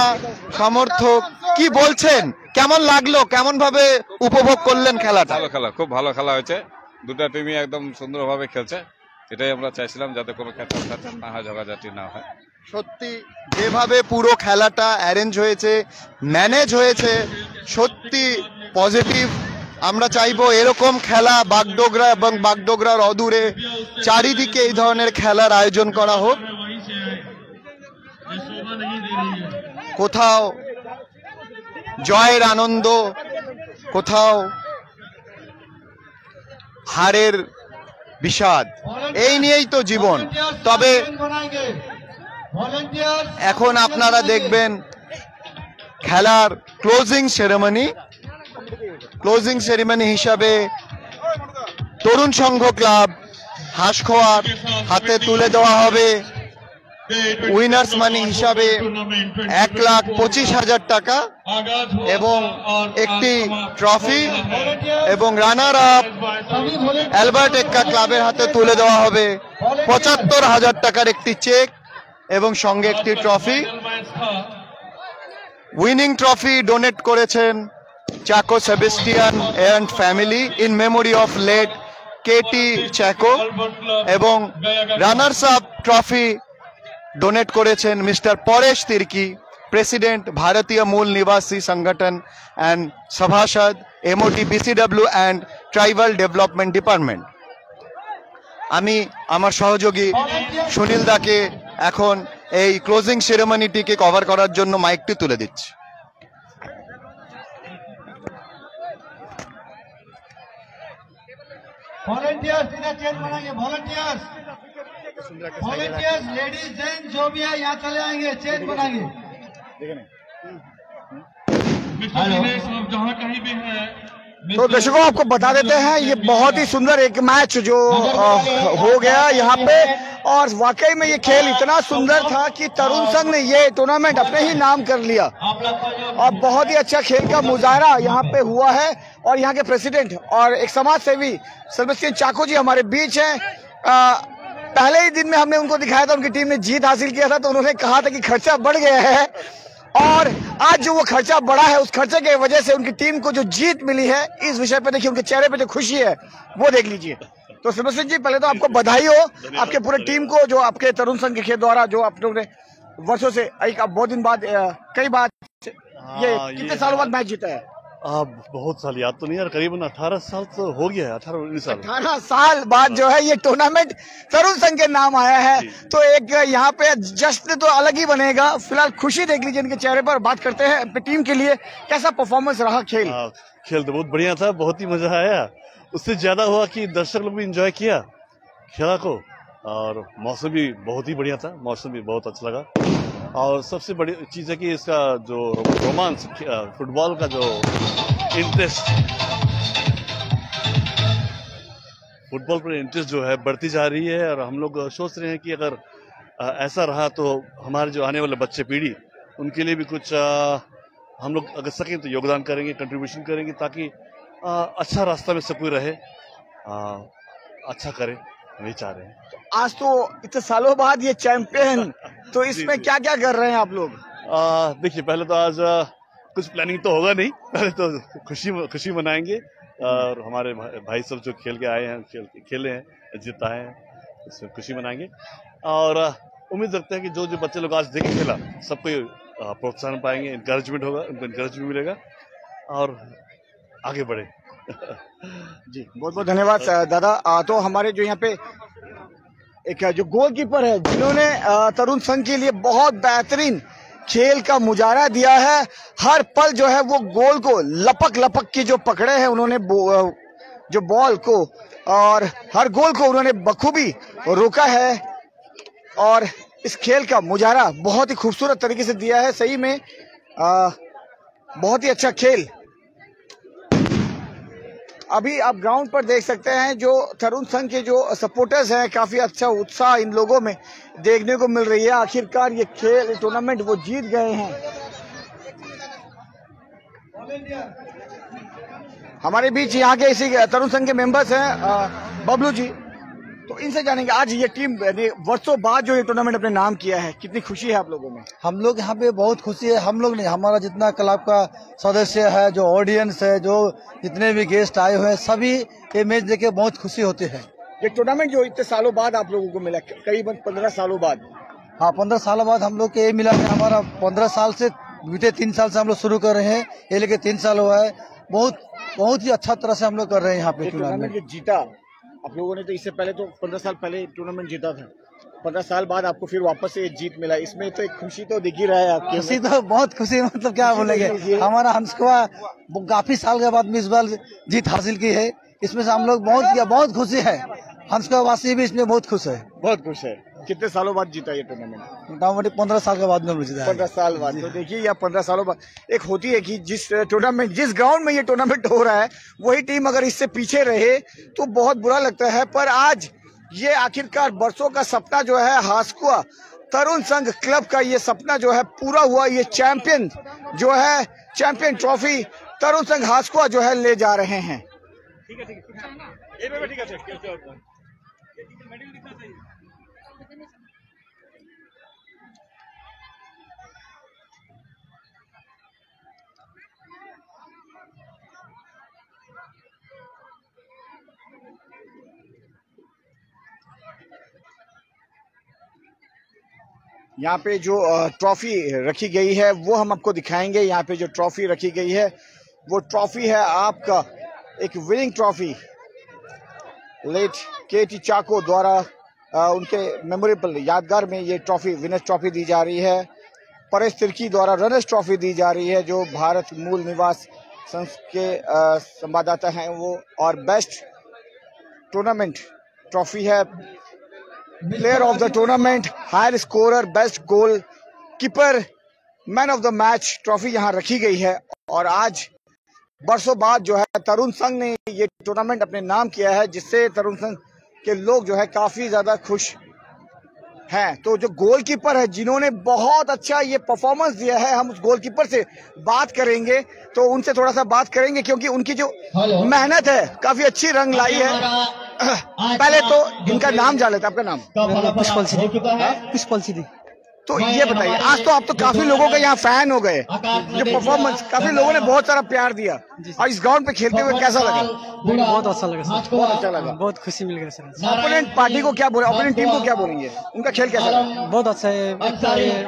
সমর্থক কি বলছেন, কেমন লাগলো, কেমন ভাবে উপভোগ করলেন খেলাটা? ভালো খেলা, খুব ভালো খেলা হয়েছে, দুটা টিমই একদম সুন্দরভাবে খেলছে, এটাই আমরা চাইছিলাম, যাতে কোনো খেলা না হয়, ঝগড়াঝাটি না হয়। সত্যি যেভাবে পুরো খেলাটা অ্যারেঞ্জ হয়েছে, ম্যানেজ হয়েছে, সত্যি পজিটিভ। আমরা চাইবো এরকম খেলা বাগডোগরা এবং বাগডোগরার অদূরে চারিদিকে এই ধরনের খেলার আয়োজন করা হোক। কোথাও জয়ের আনন্দ, কোথাও হারের বিষাদ, এই নিয়েই তো জীবন। তবে এখন আপনারা দেখবেন খেলার ক্লোজিং সেরেমনি হিসাবে তরুণ সংঘ ক্লাব হাঁসখোয়ার হাতে তুলে দেওয়া হবে উইনার্স মানি হিসাবে 1,25,000 টাকা এবং একটি ট্রফি, এবং রানার আপ অ্যালবার্ট এক্কা ক্লাবের হাতে তুলে দেওয়া হবে 75,000 টাকার একটি চেক এবং সঙ্গে একটি ট্রফি। উইনিং ট্রফি ডোনেট করেছেন Chacko Sebastian and family in memory of late KT Chacko, এবং রানার্স আপ ট্রফি ডোনেট করেছেন মিস্টার পরেশ তির্কি, প্রেসিডেন্ট ভারতীয় মূল নিবাসী সংগঠন অ্যান্ড সভাসদ MOT BCW and tribal development department. আমি আমার সহযোগী সুনীল দাকে এখন এই ক্লোজিং সেরেমনিটিকে কভার করার জন্য মাইকটি তুলে দিচ্ছি। वॉलंटियर्स इधर चेंज बनाएंगे, वॉलंटियर्स लेडीज जेंट्स जो भी है यहाँ चले आएंगे, चेंज बनाएंगे। जहाँ कहीं भी है तो दर्शकों आपको बता देते हैं, ये बहुत ही सुंदर एक मैच जो हो गया यहाँ पे, और वाकई में ये खेल इतना सुंदर था कि तरुण संघ ने ये टूर्नामेंट अपने ही नाम कर लिया, और बहुत ही अच्छा खेल का मुजाहरा यहाँ पे हुआ है। और यहाँ के प्रेसिडेंट और एक समाज सेवी सेबेस्टियन चाको जी हमारे बीच हैं। पहले ही दिन में हमने उनको दिखाया था, उनकी टीम ने जीत हासिल किया था, तो उन्होंने कहा था कि खर्चा बढ़ गया है, और आज जो वो खर्चा बढ़ा है, उस खर्चे की वजह से उनकी टीम को जो जीत मिली है, इस विषय पे देखिए उनके चेहरे पे जो खुशी है वो देख लीजिए। तो सेबेस्टियन जी, पहले तो आपको बधाई हो, आपके पूरे टीम को, जो आपके तरुण संघ के द्वारा जो आप लोग ने वर्षों से बहुत दिन बाद कई बार ये कितने सालों बाद मैच जीता है? बहुत साल याद तो नहीं यार, करीबन 18 साल तो हो गया है, 18-19 साल। 18 साल बाद जो है ये टूर्नामेंट तरुण संघ के नाम आया है, तो एक यहाँ पे जश्न तो अलग ही बनेगा। फिलहाल खुशी देख लीजिए इनके चेहरे पर। बात करते हैं अपनी टीम के लिए, कैसा परफॉर्मेंस रहा खेल? खेल तो बहुत बढ़िया था, बहुत ही मजा आया। उससे ज्यादा हुआ कि दर्शक लोग भी एंजॉय किया खेला को, और मौसम भी बहुत ही बढ़िया था, मौसम भी बहुत अच्छा लगा। और सबसे बड़ी चीज है कि इसका जो रोमांस, फुटबॉल का जो इंटरेस्ट, फुटबॉल पर इंटरेस्ट जो है बढ़ती जा रही है, और हम लोग सोच रहे हैं कि अगर ऐसा रहा तो हमारे जो आने वाले बच्चे पीढ़ी, उनके लिए भी कुछ हम लोग अगर सकें तो योगदान करेंगे, कंट्रीब्यूशन करेंगे, ताकि अच्छा रास्ता में सब कोई रहे, अच्छा करे, वही चाह रहे हैं। आज तो इतने सालों बाद ये चैंपियन, तो इसमें क्या क्या कर रहे हैं आप लोग? देखिए, पहले तो आज कुछ प्लानिंग तो होगा नहीं, पहले तो खुशी मनाएंगे, और हमारे भाई सब जो खेल के आए हैं, खेले हैं, जीता है, इसमें खुशी मनाएंगे। और उम्मीद रखते हैं कि जो जो बच्चे लोग आज देखे खेला, सबको प्रोत्साहन पाएंगे, इनकरेजमेंट होगा, उनको इनकरेजमेंट मिलेगा, और आगे बढ़े। जी बहुत बहुत धन्यवाद दादा। तो हमारे जो यहाँ पे एक जो गोलकीपर है, जिन्होंने तरुण संघ के लिए बहुत बेहतरीन खेल का मुजाहरा दिया है। हर पल जो है वो गोल को लपक लपक के जो पकड़े हैं उन्होंने जो बॉल को, और हर गोल को उन्होंने बखूबी रोका है और इस खेल का मुजाहरा बहुत ही खूबसूरत तरीके से दिया है। सही में बहुत ही अच्छा खेल। अभी आप ग्राउंड पर देख सकते हैं जो तरुण संघ के जो सपोर्टर्स हैं, काफी अच्छा उत्साह इन लोगों में देखने को मिल रही है। आखिरकार ये खेल टूर्नामेंट वो जीत गए हैं। हमारे बीच यहाँ के इसी तरुण संघ के मेंबर्स हैं बबलू जी, तो इनसे जानेंगे आज ये टीम ने वर्षों बाद जो ये टूर्नामेंट अपने नाम किया है, कितनी खुशी है आप लोगों में? हम लोग यहाँ पे बहुत खुशी है। हम लोग नहीं, हमारा जितना क्लब का सदस्य है, जो ऑडियंस है, जो जितने भी गेस्ट आए हुए हैं, सभी ये मैच देख के बहुत खुशी होते हैं। ये टूर्नामेंट जो इतने सालों बाद आप लोगों को मिला, करीबन 15 सालों बाद। हाँ, 15 सालों बाद हम लोग को ये मिला है। हमारा 15 साल से बीते 3 साल से हम लोग शुरू कर रहे हैं, ये लेके 3 साल हुआ है। बहुत ही अच्छा तरह से हम लोग कर रहे हैं यहाँ पे टूर्नामेंट। जीता आप लोगों ने, तो इससे पहले तो 15 साल पहले टूर्नामेंट जीता था, 15 साल बाद आपको फिर वापस से जीत मिला, इसमें तो एक खुशी तो दिख ही रहा है आपकी। खुशी तो बहुत खुशी, मतलब क्या बोलेंगे। हमारा हंसकुआ काफी साल के बाद इस बार जीत हासिल की है, इसमें से हम लोग बहुत खुशी है। हंसकुआ वासी भी इसमें बहुत खुश है। बहुत खुश है। कितने सालों बाद जीता ये टूर्नामेंट? मोटामोटी 15 साल के बाद में जीता। 15 साल बाद। तो देखिए या 15 सालों बाद एक होती है कि जिस टूर्नामेंट, जिस ग्राउंड में ये टूर्नामेंट हो रहा है, वही टीम अगर इससे पीछे रहे तो बहुत बुरा लगता है। पर आज ये आखिरकार बरसों का सपना जो है हास्कुआ तरुण संघ क्लब का, ये सपना जो है पूरा हुआ। ये चैंपियन जो है, चैंपियन ट्रॉफी तरुण संघ हास्कुआ जो है ले जा रहे हैं। यहाँ पे जो ट्रॉफी रखी गई है वो हम आपको दिखाएंगे। यहाँ पे जो ट्रॉफी रखी गई है वो ट्रॉफी है आपका एक विनिंग ट्रॉफी, लेट के.टी. चाको द्वारा उनके मेमोरेबल यादगार में ये ट्रॉफी, विनर्स ट्रॉफी दी जा रही है। परेश तिर्की द्वारा रनर्स ट्रॉफी दी जा रही है, जो भारत मूल निवास के संवाददाता हैं वो। और बेस्ट टूर्नामेंट ट्रॉफी है, player of the tournament, higher scorer, best goalkeeper, man of the match trophy यहाँ रखी गई है। और आज बरसों बाद जो है तरुण संघ ने ये टूर्नामेंट अपने नाम किया है, जिससे तरुण संघ के लोग जो है काफी ज्यादा खुश हैं। तो जो गोलकीपर है जिन्होंने बहुत अच्छा ये परफॉर्मेंस दिया है, हम उस गोलकीपर से बात करेंगे, तो उनसे थोड़ा सा बात करेंगे क्योंकि उनकी जो मेहनत है काफी अच्छी रंग लाई है। पहले तो इनका नाम जान लेते, आपका नाम? पुष्पल सिद्धि। तो ये बताइए, आज तो आप तो काफी लोगों का यहाँ फैन हो गए, जो परफॉर्मेंस काफी लोगों ने बहुत सारा प्यार दिया, और इस ग्राउंड पे खेलते हुए कैसा लगा? बहुत अच्छा लगा सर, बहुत अच्छा लगा, बहुत खुशी मिल गई सर। ओपोनेंट पार्टी को क्या बोले, ओपोनेंट टीम को क्या बोलेंगे, उनका खेल कैसा लगा? बहुत अच्छा है,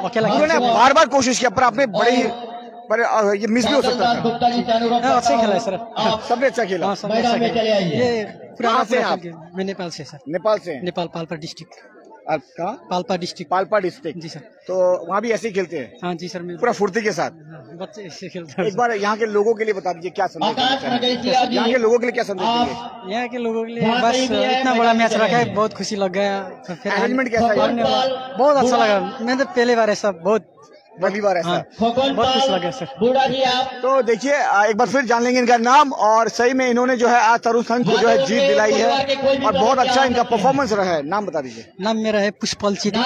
अकेला उन्होंने बार बार कोशिश किया पर आपने बड़े ही, पर ये मिस भी हो सकता था। अच्छा खेला है सर, सबने अच्छा खेला। ये कहाँ से आप? मैं नेपाल से सर। नेपाल से? नेपाल, पाल्पा डिस्ट्रिक्ट। कहाँ? पाल्पा डिस्ट्रिक्ट। पाल्पा डिस्ट्रिक्ट जी सर। तो वहाँ भी ऐसे ही खेलते हैं? हाँ जी सर, पूरा फुर्ती के साथ बच्चे ऐसे खेलते हैं। एक बार यहाँ के लोगों के लिए बता दीजिए क्या संदेश देना चाहिए? यहाँ के लोगों के लिए क्या संदेश देंगे? यहाँ के लोगों के लिए बस इतना बड़ा मैच रखा है, बहुत खुशी लग गया। मैनेजमेंट कैसा है? बहुत अच्छा लगा, मैं तो पहली बार ऐसा, बहुत पहली बार ऐसा, बहुत खुश लगा सर। तो देखिए एक बार फिर जान लेंगे इनका नाम। और सही में इन्होंने जो है आज तरुण संघ को जो है जीत दिलाई है, और बहुत अच्छा इनका परफॉर्मेंस रहा है। नाम बता दीजिए। नाम मेरा है पुष्पल सिद्धि।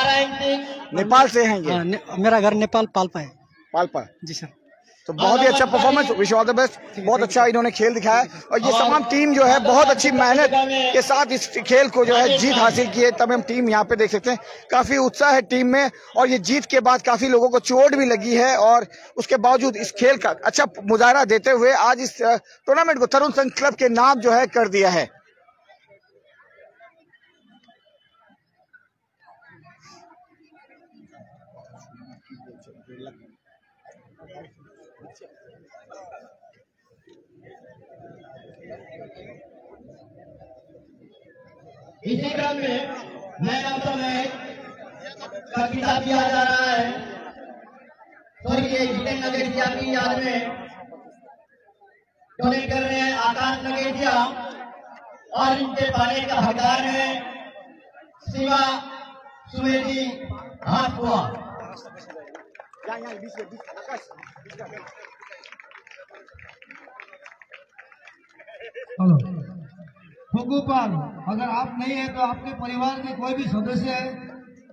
नेपाल से हैं ये? मेरा घर नेपाल, पाल्पा है। पाल्पा? जी सर। तो बहुत ही अच्छा performance, wish all the best. बहुत अच्छा इन्होंने खेल दिखाया, और ये तमाम टीम जो है बहुत अच्छी मेहनत के साथ इस खेल को जो है जीत हासिल की है। तमाम टीम यहाँ पे देख सकते हैं, काफी उत्साह है टीम में, और ये जीत के बाद काफी लोगों को चोट भी लगी है, और उसके बावजूद इस खेल का अच्छा मुजाहरा देते हुए आज इस टूर्नामेंट को तरुण संघ क्लब के नाम जो है कर दिया है। इसी क्रम में मैन ऑफ द मैच का खिताब दिया जा रहा है। स्वर्गीय जितेंद्र नगेशिया की याद में डोनेट कर रहे हैं आकाश नगेशिया और इनके पाने का हकदार है शिवा सुवेदी हाथुआ। हेलो भोगूपाल, अगर आप नहीं है तो आपके परिवार के कोई भी सदस्य है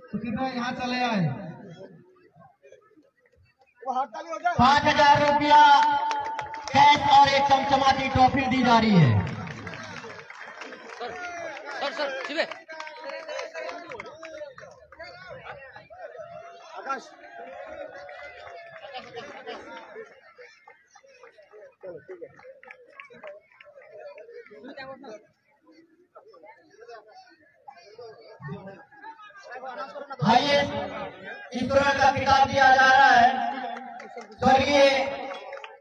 तो कृपया यहाँ चले आए। 5,000 रुपया कैश और एक चमचमाती ट्रॉफी दी जा रही है। हाईएस्ट स्टूडेंट का खिताब दिया जा रहा है स्वर्गीय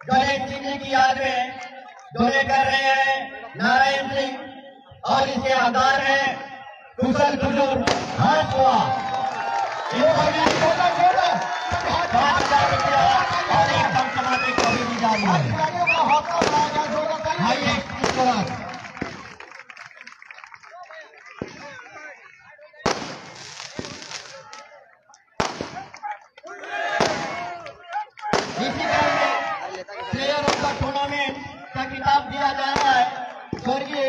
गणेश सिंह जी की याद में डोनेट कर रहे हैं नारायण सिंह और इसके हकदार हैं कुशल कुजूर हाथुआ। 5,000 रुपया और एक चमचमाती ट्रॉफी दी जा रही है। Highest student player of the tournament का खिताब दिया जा रहा है स्वर्गीय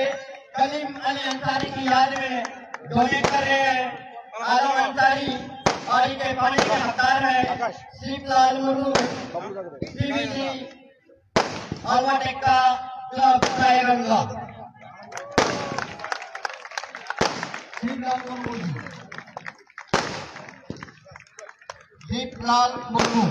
कलीम अली अंसारी की याद में डोनेट कर रहे हैं आलम अंसारी और इनके पानी के हकदार है Shivlal Murmu CBG Alwatekka club Saiganga. Shivlal Murmu Shivlal Murmu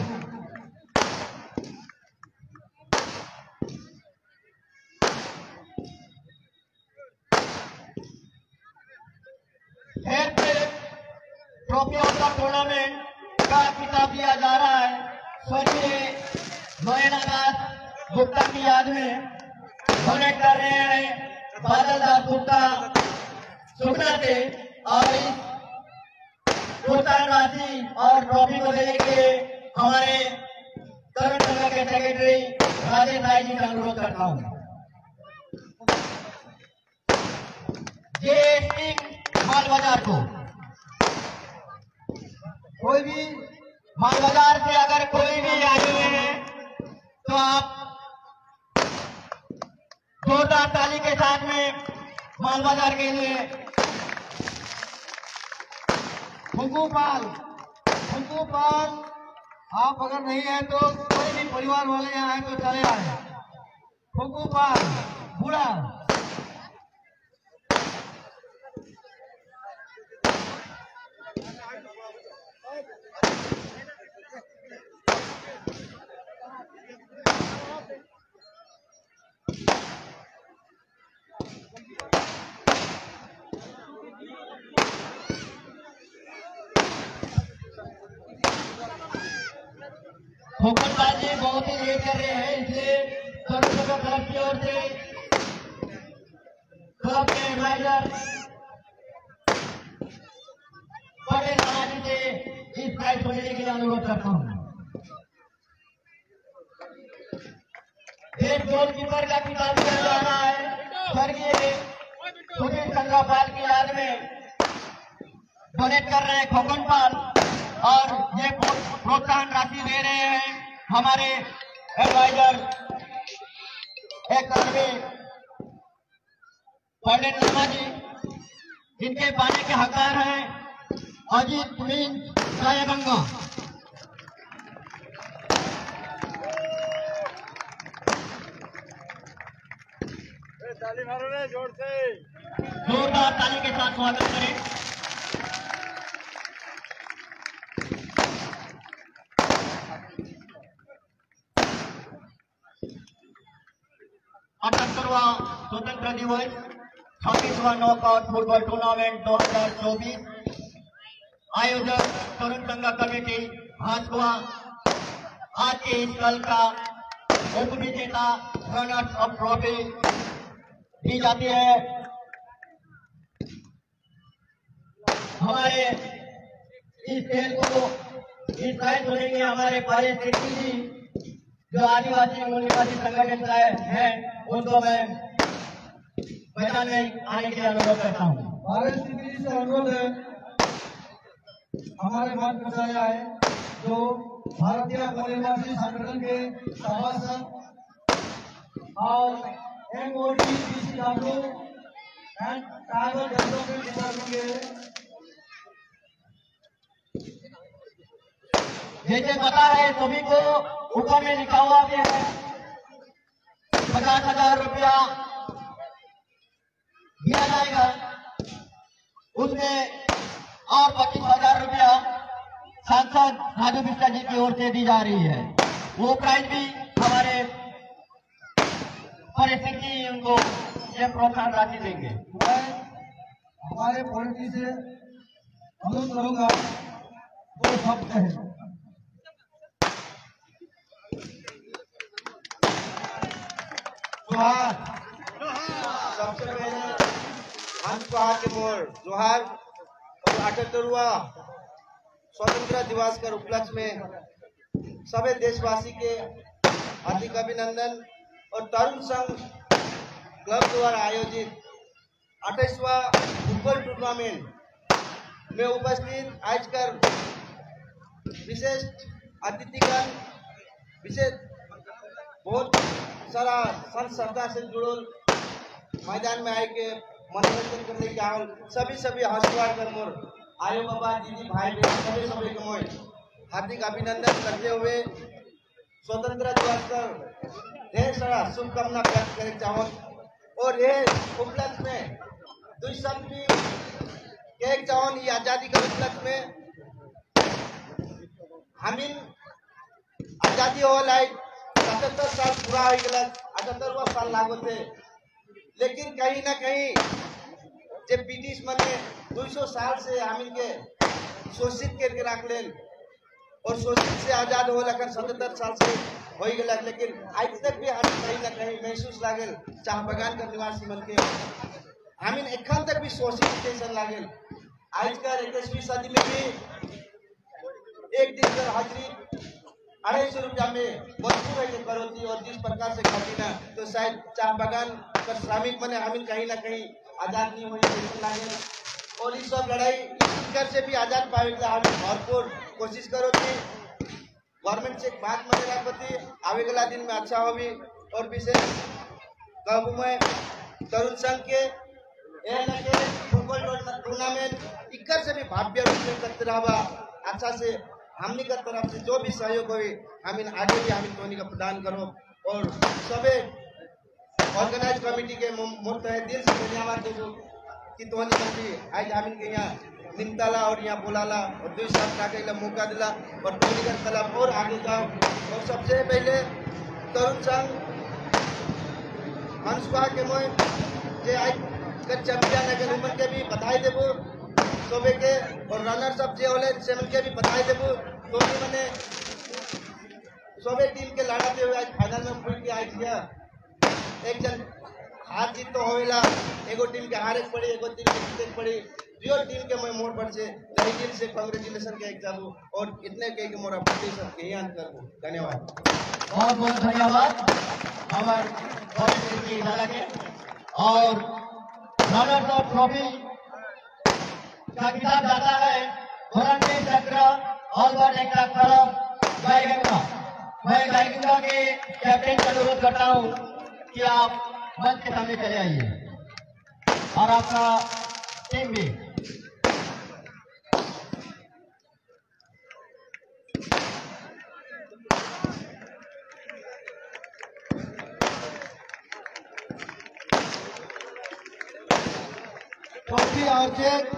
trophy of the tournament का खिताब दिया जा रहा है स्वर्गीय नोएनादास गुप्ता की याद में डोनेट कर रहे हैं बादल दास गुप्ता सुखना से और इस प्रोत्साहन राशि और ट्रॉफी को देने के लिए हमारे तरुण संघ के सेक्रेटरी राजेश राय जी का अनुरोध करता हूँ। जे माल बाजार को कोई भी माल बाजार से अगर कोई भी आए हुए हैं तो आप जोरदार ताली के साथ में माल बाजार के लिए भुंगूपाल आप अगर नहीं है तो कोई भी परिवार वाले यहाँ आए तो चले आए। भुंगूपाल बूढ़ा भोपाल जी बहुत ही लेट कर रहे हैं, इसलिए क्लब की ओर से क्लब के एडवाइजर बड़े नाराजी से इस प्राइज को लेने के लिए अनुरोध करता हूँ। एक गोलकीपर का खिताब दिया जा रहा है स्वर्गीय सुनील चंद्रपाल की याद में डोनेट कर रहे हैं खोकन पाल और ये प्रोत्साहन राशि दे रहे हैं हमारे एडवाइजर एक पंडित शर्मा जी, जिनके पाने के हकदार हैं अजीत मीन सायगंगा। ताली मारो ना जोर से, जोरदार ताली के साथ स्वागत करें। अठहत्तरवां स्वतंत्र दिवस 26वां नॉकआउट फुटबॉल टूर्नामेंट 2024 आयोजक तरुण संघ कमेटी हाथुआ। आज के इस कल का उप विजेता रनर्स अप ट्रॉफी दी जाती है हमारे इस खेल को इस साइड सुनेंगे हमारे परेश शेट्टी जी, जो आदिवासी मूल्यवादी संगठन है, उनको मैं मैदान में आने के लिए अनुरोध करता हूँ। परेश शेट्टी जी से अनुरोध है, हमारे मंच में आया है जो भारतीय मूल्यवादी संगठन के सभासद और MOD and tribal development department के, जैसे पता है सभी को, ऊपर में लिखा हुआ भी है 50,000 रुपया दिया जाएगा, उसमें और 25,000 रुपया सांसद राजू बिस्टा जी की ओर से दी जा रही है। वो प्राइज भी हमारे परिस्थिति उनको ये प्रोत्साहन राशि देंगे। मैं हमारे पॉलिटी से अनुरोध करूंगा वो शब्द है। जोहार। सबसे पहले हंसपा के मोर जोहार और 78वां स्वतंत्रता दिवस के उपलक्ष्य में सभी देशवासी के हार्दिक अभिनंदन और तरुण संघ क्लब द्वारा आयोजित 28वां फुटबॉल टूर्नामेंट में उपस्थित आजकल विशेष अतिथिगण, विशेष बहुत सारा संस्था से जुड़ल मैदान में आए के मनोरंजन करने के आवल सभी हंसुआ कर मोर आयो बाबा दीदी भाई बहन सभी के मोर हार्दिक अभिनंदन करते हुए स्वतंत्रता दिवस पर ढेर सारा शुभकामना व्यक्त करे चाहो और ये उपलक्ष्य में दुई शब्द भी कह चाहो ये आजादी के उपलक्ष्य में हमिन आजादी हो लाइक 77 साल पूरा हो गया, 78वां साल लागो थे, लेकिन कहीं ना कहीं जब ब्रिटिश मने 200 साल से हमिन के शोषित करके रख लेन और शोषित से आजाद हो लखन 77 साल से हो गया, लेकिन आज तक भी हम कहीं ना कहीं महसूस लागल चाह बगान का निवासी मन के हमिन एखन तक भी शोषित जैसा लागल। आजकल 21वीं सदी में भी एक दिन का हाजिरी 250 रुपया में मजबूर है करो थी और जिस प्रकार से खाती ना तो शायद चाह बगान का श्रमिक मने हमिन कहीं ना कहीं आजाद नहीं हुई लागे और इस सब लड़ाई कर से भी आजाद पावे हम भरपूर कोशिश करो थी। गवर्नमेंट से बात मने रखती आवेगला दिन में अच्छा होगी और विशेष कहूँ मैं तरुण संघ के फुटबॉल टूर्नामेंट इकर से भी भव्य रूप में करते रहा अच्छा से हमनी का तरफ से जो भी सहयोग हो हमिन आगे भी हमिन धोनी का प्रदान करो और सभी ऑर्गेनाइज कमेटी के मोर्चा है दिल से धन्यवाद दो कि धोनी मंत्री आज हमिन के यहाँ निमताला और यहाँ बोलाला और 2 साल का मौका दिला और धोनी का तलब और आगे जाओ। और सबसे पहले तरुण संघ हंसपा के मोय जे आज का चैंपियन है उमन के भी बधाई देबो सोबे के और रनर्स अप जे होले सेवन के भी बधाई देबो। धोनी मने सोबे टीम के लड़ाते हुए आज फाइनल में पहुंच के आई दिया। एक जन हार जीत तो होवेला, एगो टीम के हारे पड़ी, एगो टीम के जीते पड़ी, रियल टीम के मैं मोड़ पर से तहे दिल से कांग्रेचुलेशन के एग्जाम और इतने के मोरा एप्लीकेशन के याद कर धन्यवाद। बहुत बहुत धन्यवाद हमारे दादा के और रनर्स अप ट्रॉफी का खिताब जाता है धोरणवीर चक्र ऑलवर्ड एक तरफ गायगंगा। मैं गायगंगा के कैप्टन का अनुरोध करता हूं कि आप मंच के सामने चले आइए और आपका टीम भी। ट्रॉफी और चेक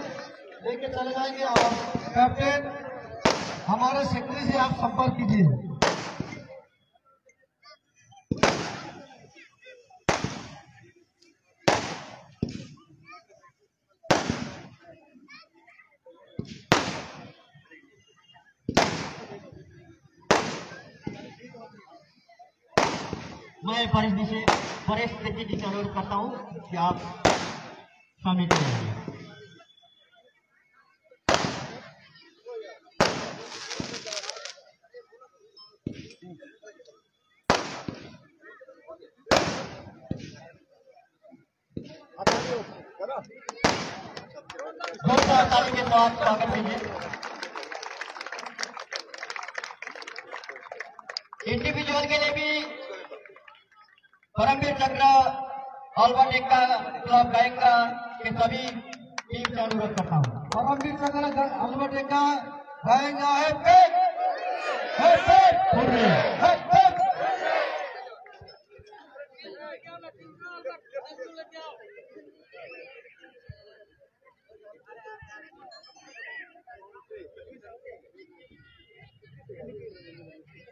लेके चले जाएंगे और कैप्टन हमारे सेक्रेटरी से आप संपर्क कीजिए। मैं परिस्थिति से अनुरोध करता हूं कि आप सामने चले आइए। जोरदार ताली के साथ स्वागत कीजिए। इंडिविजुअल के लिए भी परमवीर चक्र अल्बर्ट एक्का क्लब गायका के सभी टीम से अनुरोध करता हूँ। परमवीर चक्र अल्बर्ट एक्का गाएगा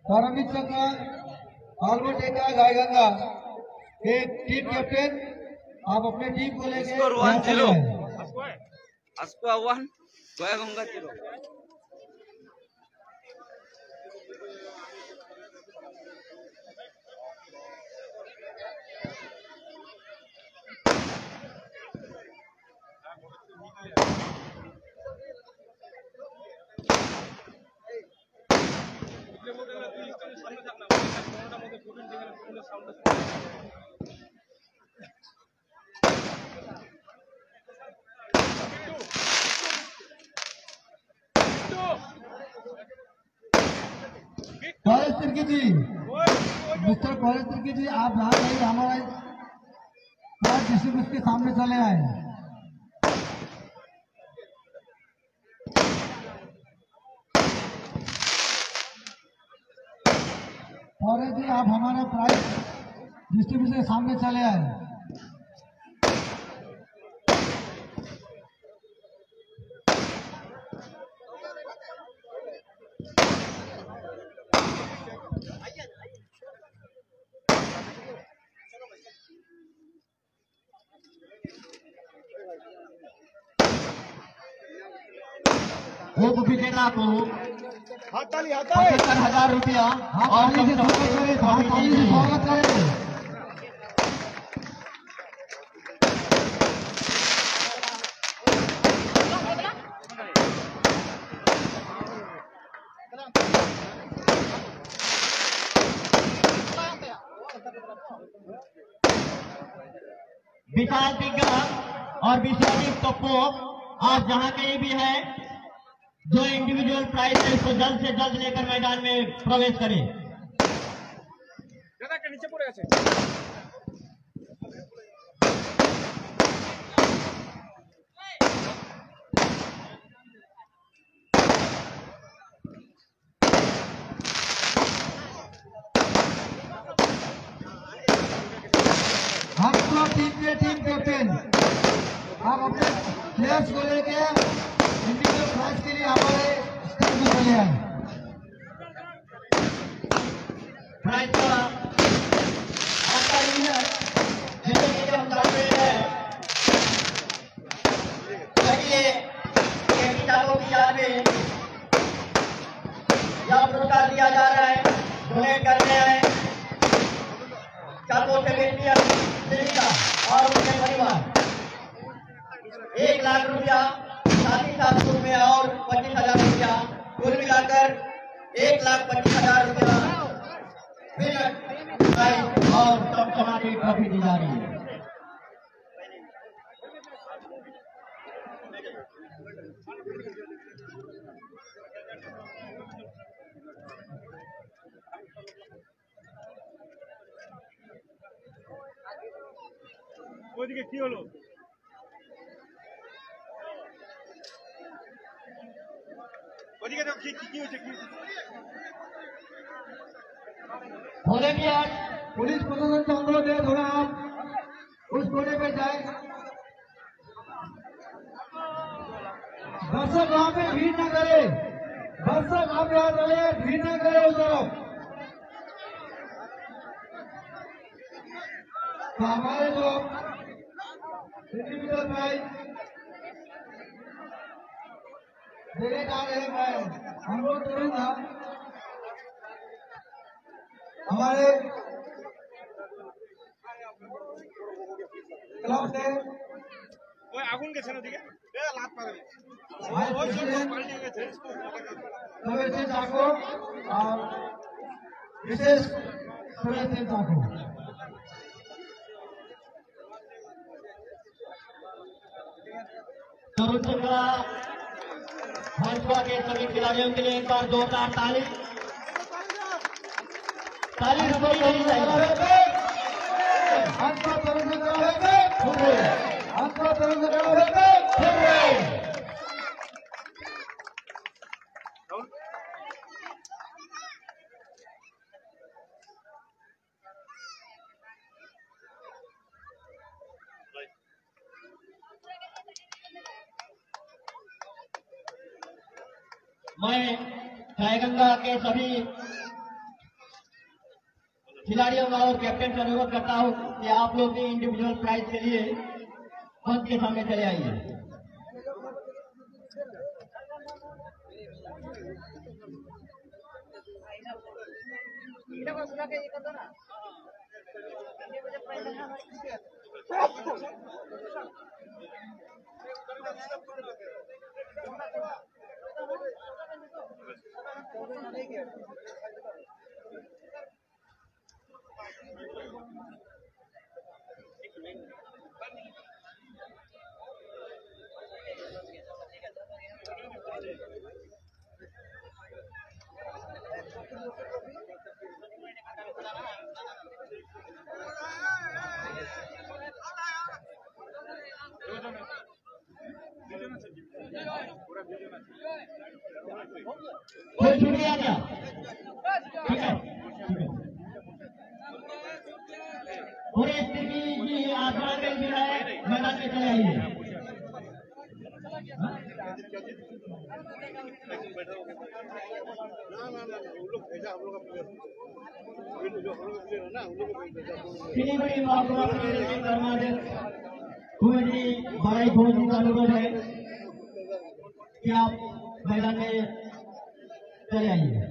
परमवीर चक्र अल्बर्ट एक्का गाएगा एक टीम कैप्टन, आप अपने टीम को लेकर स्कोर 1-0 अस्को 1 गायगंगा 0। परेश तिर्की जी, मिस्टर परेश तिर्की जी, आप यहाँ नहीं, हमारे डिस्ट्रिक्ट के सामने चले आए। परेश जी, आप हमारे प्राइज डिस्ट्रीब्यूशन के सामने चले आए। उप विजेता को 75,000 रुपया और स्वागत करें। विशाल दिग्गज और विश्वजीत कप्पो, आप जहां कहीं भी हैं, जो इंडिविजुअल प्राइज है उसको जल्द से जल्द लेकर मैदान में प्रवेश करें। नीचे पड़े गए हम टीम के टीम कैप्टन, आप अपने प्लेयर्स को लेके इंडिविजुअल प्राइज के लिए हमारे स्टेज में चले आए। प्राइज का आपका लीडर जैसे कि हम जानते हैं, चलिए किसानों की याद में यह पुरस्कार दिया जा रहा है। डोनेट करने आए चारों से बेटियां और उनके परिवार 1 लाख रुपया, साथ ही साथ में और 25,000 रुपया, कुल मिलाकर 1,25,000 रुपया और चमचमाती ट्रॉफी दी जा रही है। ওইদিকে কি হলো? ওইদিকে তো কি হয়েছে? वॉलंटियर पुलिस प्रशासन से अनुरोध है, थोड़ा आप उस कोने पे जाए। दर्शक वहाँ पे भीड़ न करे, दर्शक आप यहाँ रहे, भीड़ न करे उस तरफ। तो हमारे जो इंडिविजुअल प्राइज देने जा रहे हैं, हम लोग तुरंत हमारे क्लब से ওই আগুন গেছে না দিকে লাত মারে सुरेश चाको और विशेष सुरेश चाको तरुण चंद्रा हांसुआ के सभी खिलाड़ियों के लिए एक बार जोरदार ताली रुको मैं गायगंगा के सभी खिलाड़ियों का और कैप्टन से अनुरोध करता हूं कि आप लोग भी इंडिविजुअल प्राइज के लिए मंच के सामने चले आइए। कोई छुट्टी आ गया? ठीक है। पूरे स्थिति की आसमान में भी है, मैदान में चले आइए। सिलीगुड़ी महाकुमा के धर्माध्यक्ष कुंवर जी बड़ाई घोष जी का अनुरोध है कि आप मैदान में चले आइए।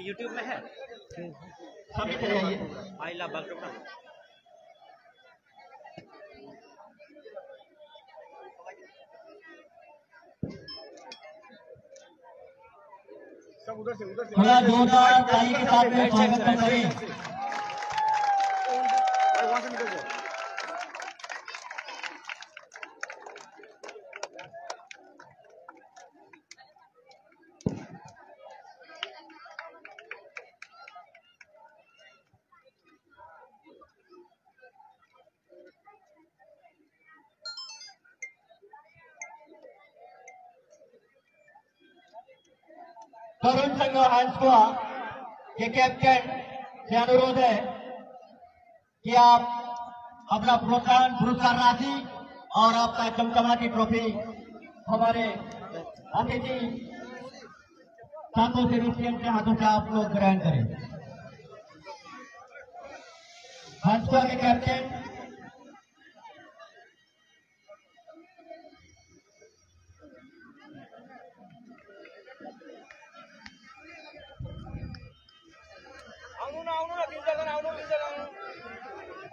यूट्यूब में है सभी चले आइए। I love Bagdogra. सब उधर से थोड़ा जोरदार ताली के साथ में स्वागत करें। वहां से निकल जाओ। तरुण संघ हांसुआ के कैप्टन से अनुरोध है कि आप अपना प्रोत्साहन पुरस्कार राशि और आपका चमचमाती ट्रॉफी हमारे अतिथि सातों सेविस्टियन के हाथों से आप लोग ग्रहण करें। हांसुआ के कैप्टन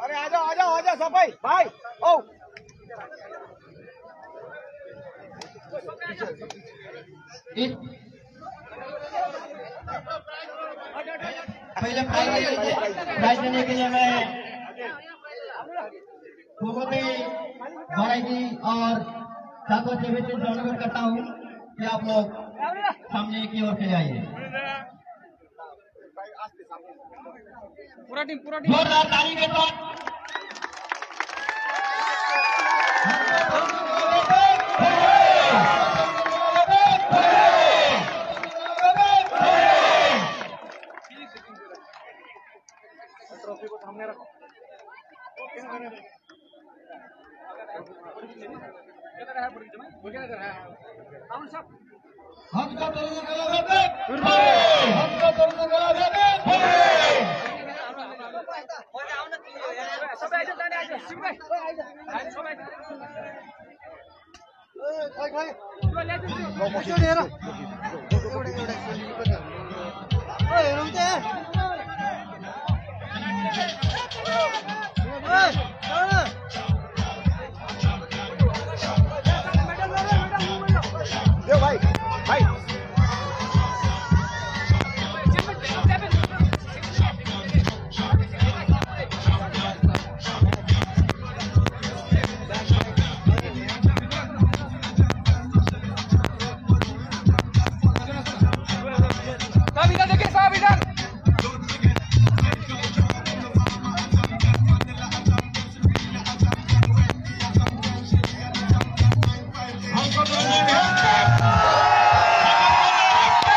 अरे आ जाओ सब भाई ओ पहले प्राइज देने के लिए मैं भूपति भाई जी और सातों सेविस्टियन से अनुरोध करता हूँ कि आप लोग सामने की ओर चले आइए। पूरा टीम जोरदार ताली के साथ ट्रॉफी को सामने रखो। सब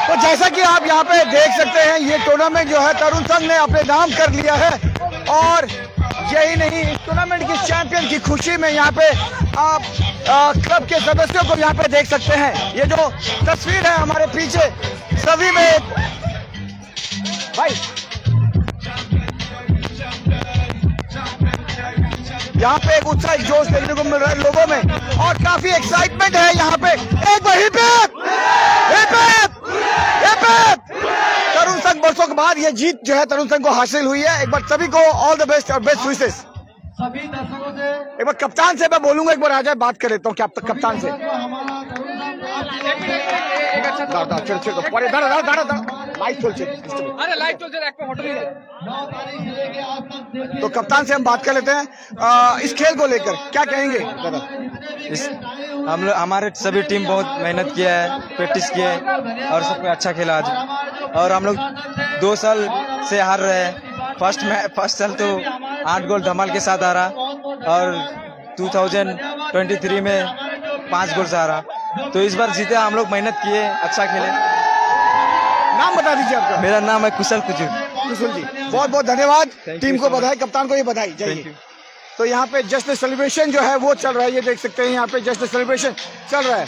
तो जैसा कि आप यहाँ पे देख सकते हैं, ये टूर्नामेंट जो है तरुण संघ ने अपने नाम कर लिया है। और यही नहीं, इस टूर्नामेंट की चैंपियन की खुशी में यहाँ पे आप क्लब के सदस्यों को यहाँ पे देख सकते हैं। ये जो तस्वीर है हमारे पीछे, सभी में भाई यहाँ पे एक उत्साह जोश देखने को मिल रहा है लोगों में, और काफी एक्साइटमेंट है यहाँ पे। एक बार तरुण संघ वर्षों के बाद ये जीत जो है तरुण संघ को हासिल हुई है। एक बार सभी को ऑल द बेस्ट और बेस्ट विशेस। सभी दर्शकों से एक बार कप्तान से मैं बोलूंगा, एक बार आ जाए, बात कर लेता हूँ क्या कप्तान से। तो कप्तान से हम बात कर लेते हैं इस खेल को लेकर, क्या कहेंगे दादा? हम लोग, हमारे सभी टीम बहुत मेहनत किया है, प्रैक्टिस किए और सब अच्छा खेला आज। और हम लोग 2 साल से हार रहे हैं। फर्स्ट साल तो 8 गोल धमाल के साथ हारा, और 2023 में 5 गोल से हारा। तो इस बार जीते, हम लोग मेहनत किए, अच्छा खेले। नाम बता दीजिए आपका। मेरा नाम है कुशल कुजूर। कुशल जी, बहुत बहुत धन्यवाद। टीम को बधाई, कप्तान को भी बधाई। जाइए। तो यहाँ पे जश्न सेलिब्रेशन जो है वो चल रहा है, ये देख सकते हैं यहाँ पे जश्न सेलिब्रेशन चल रहा है।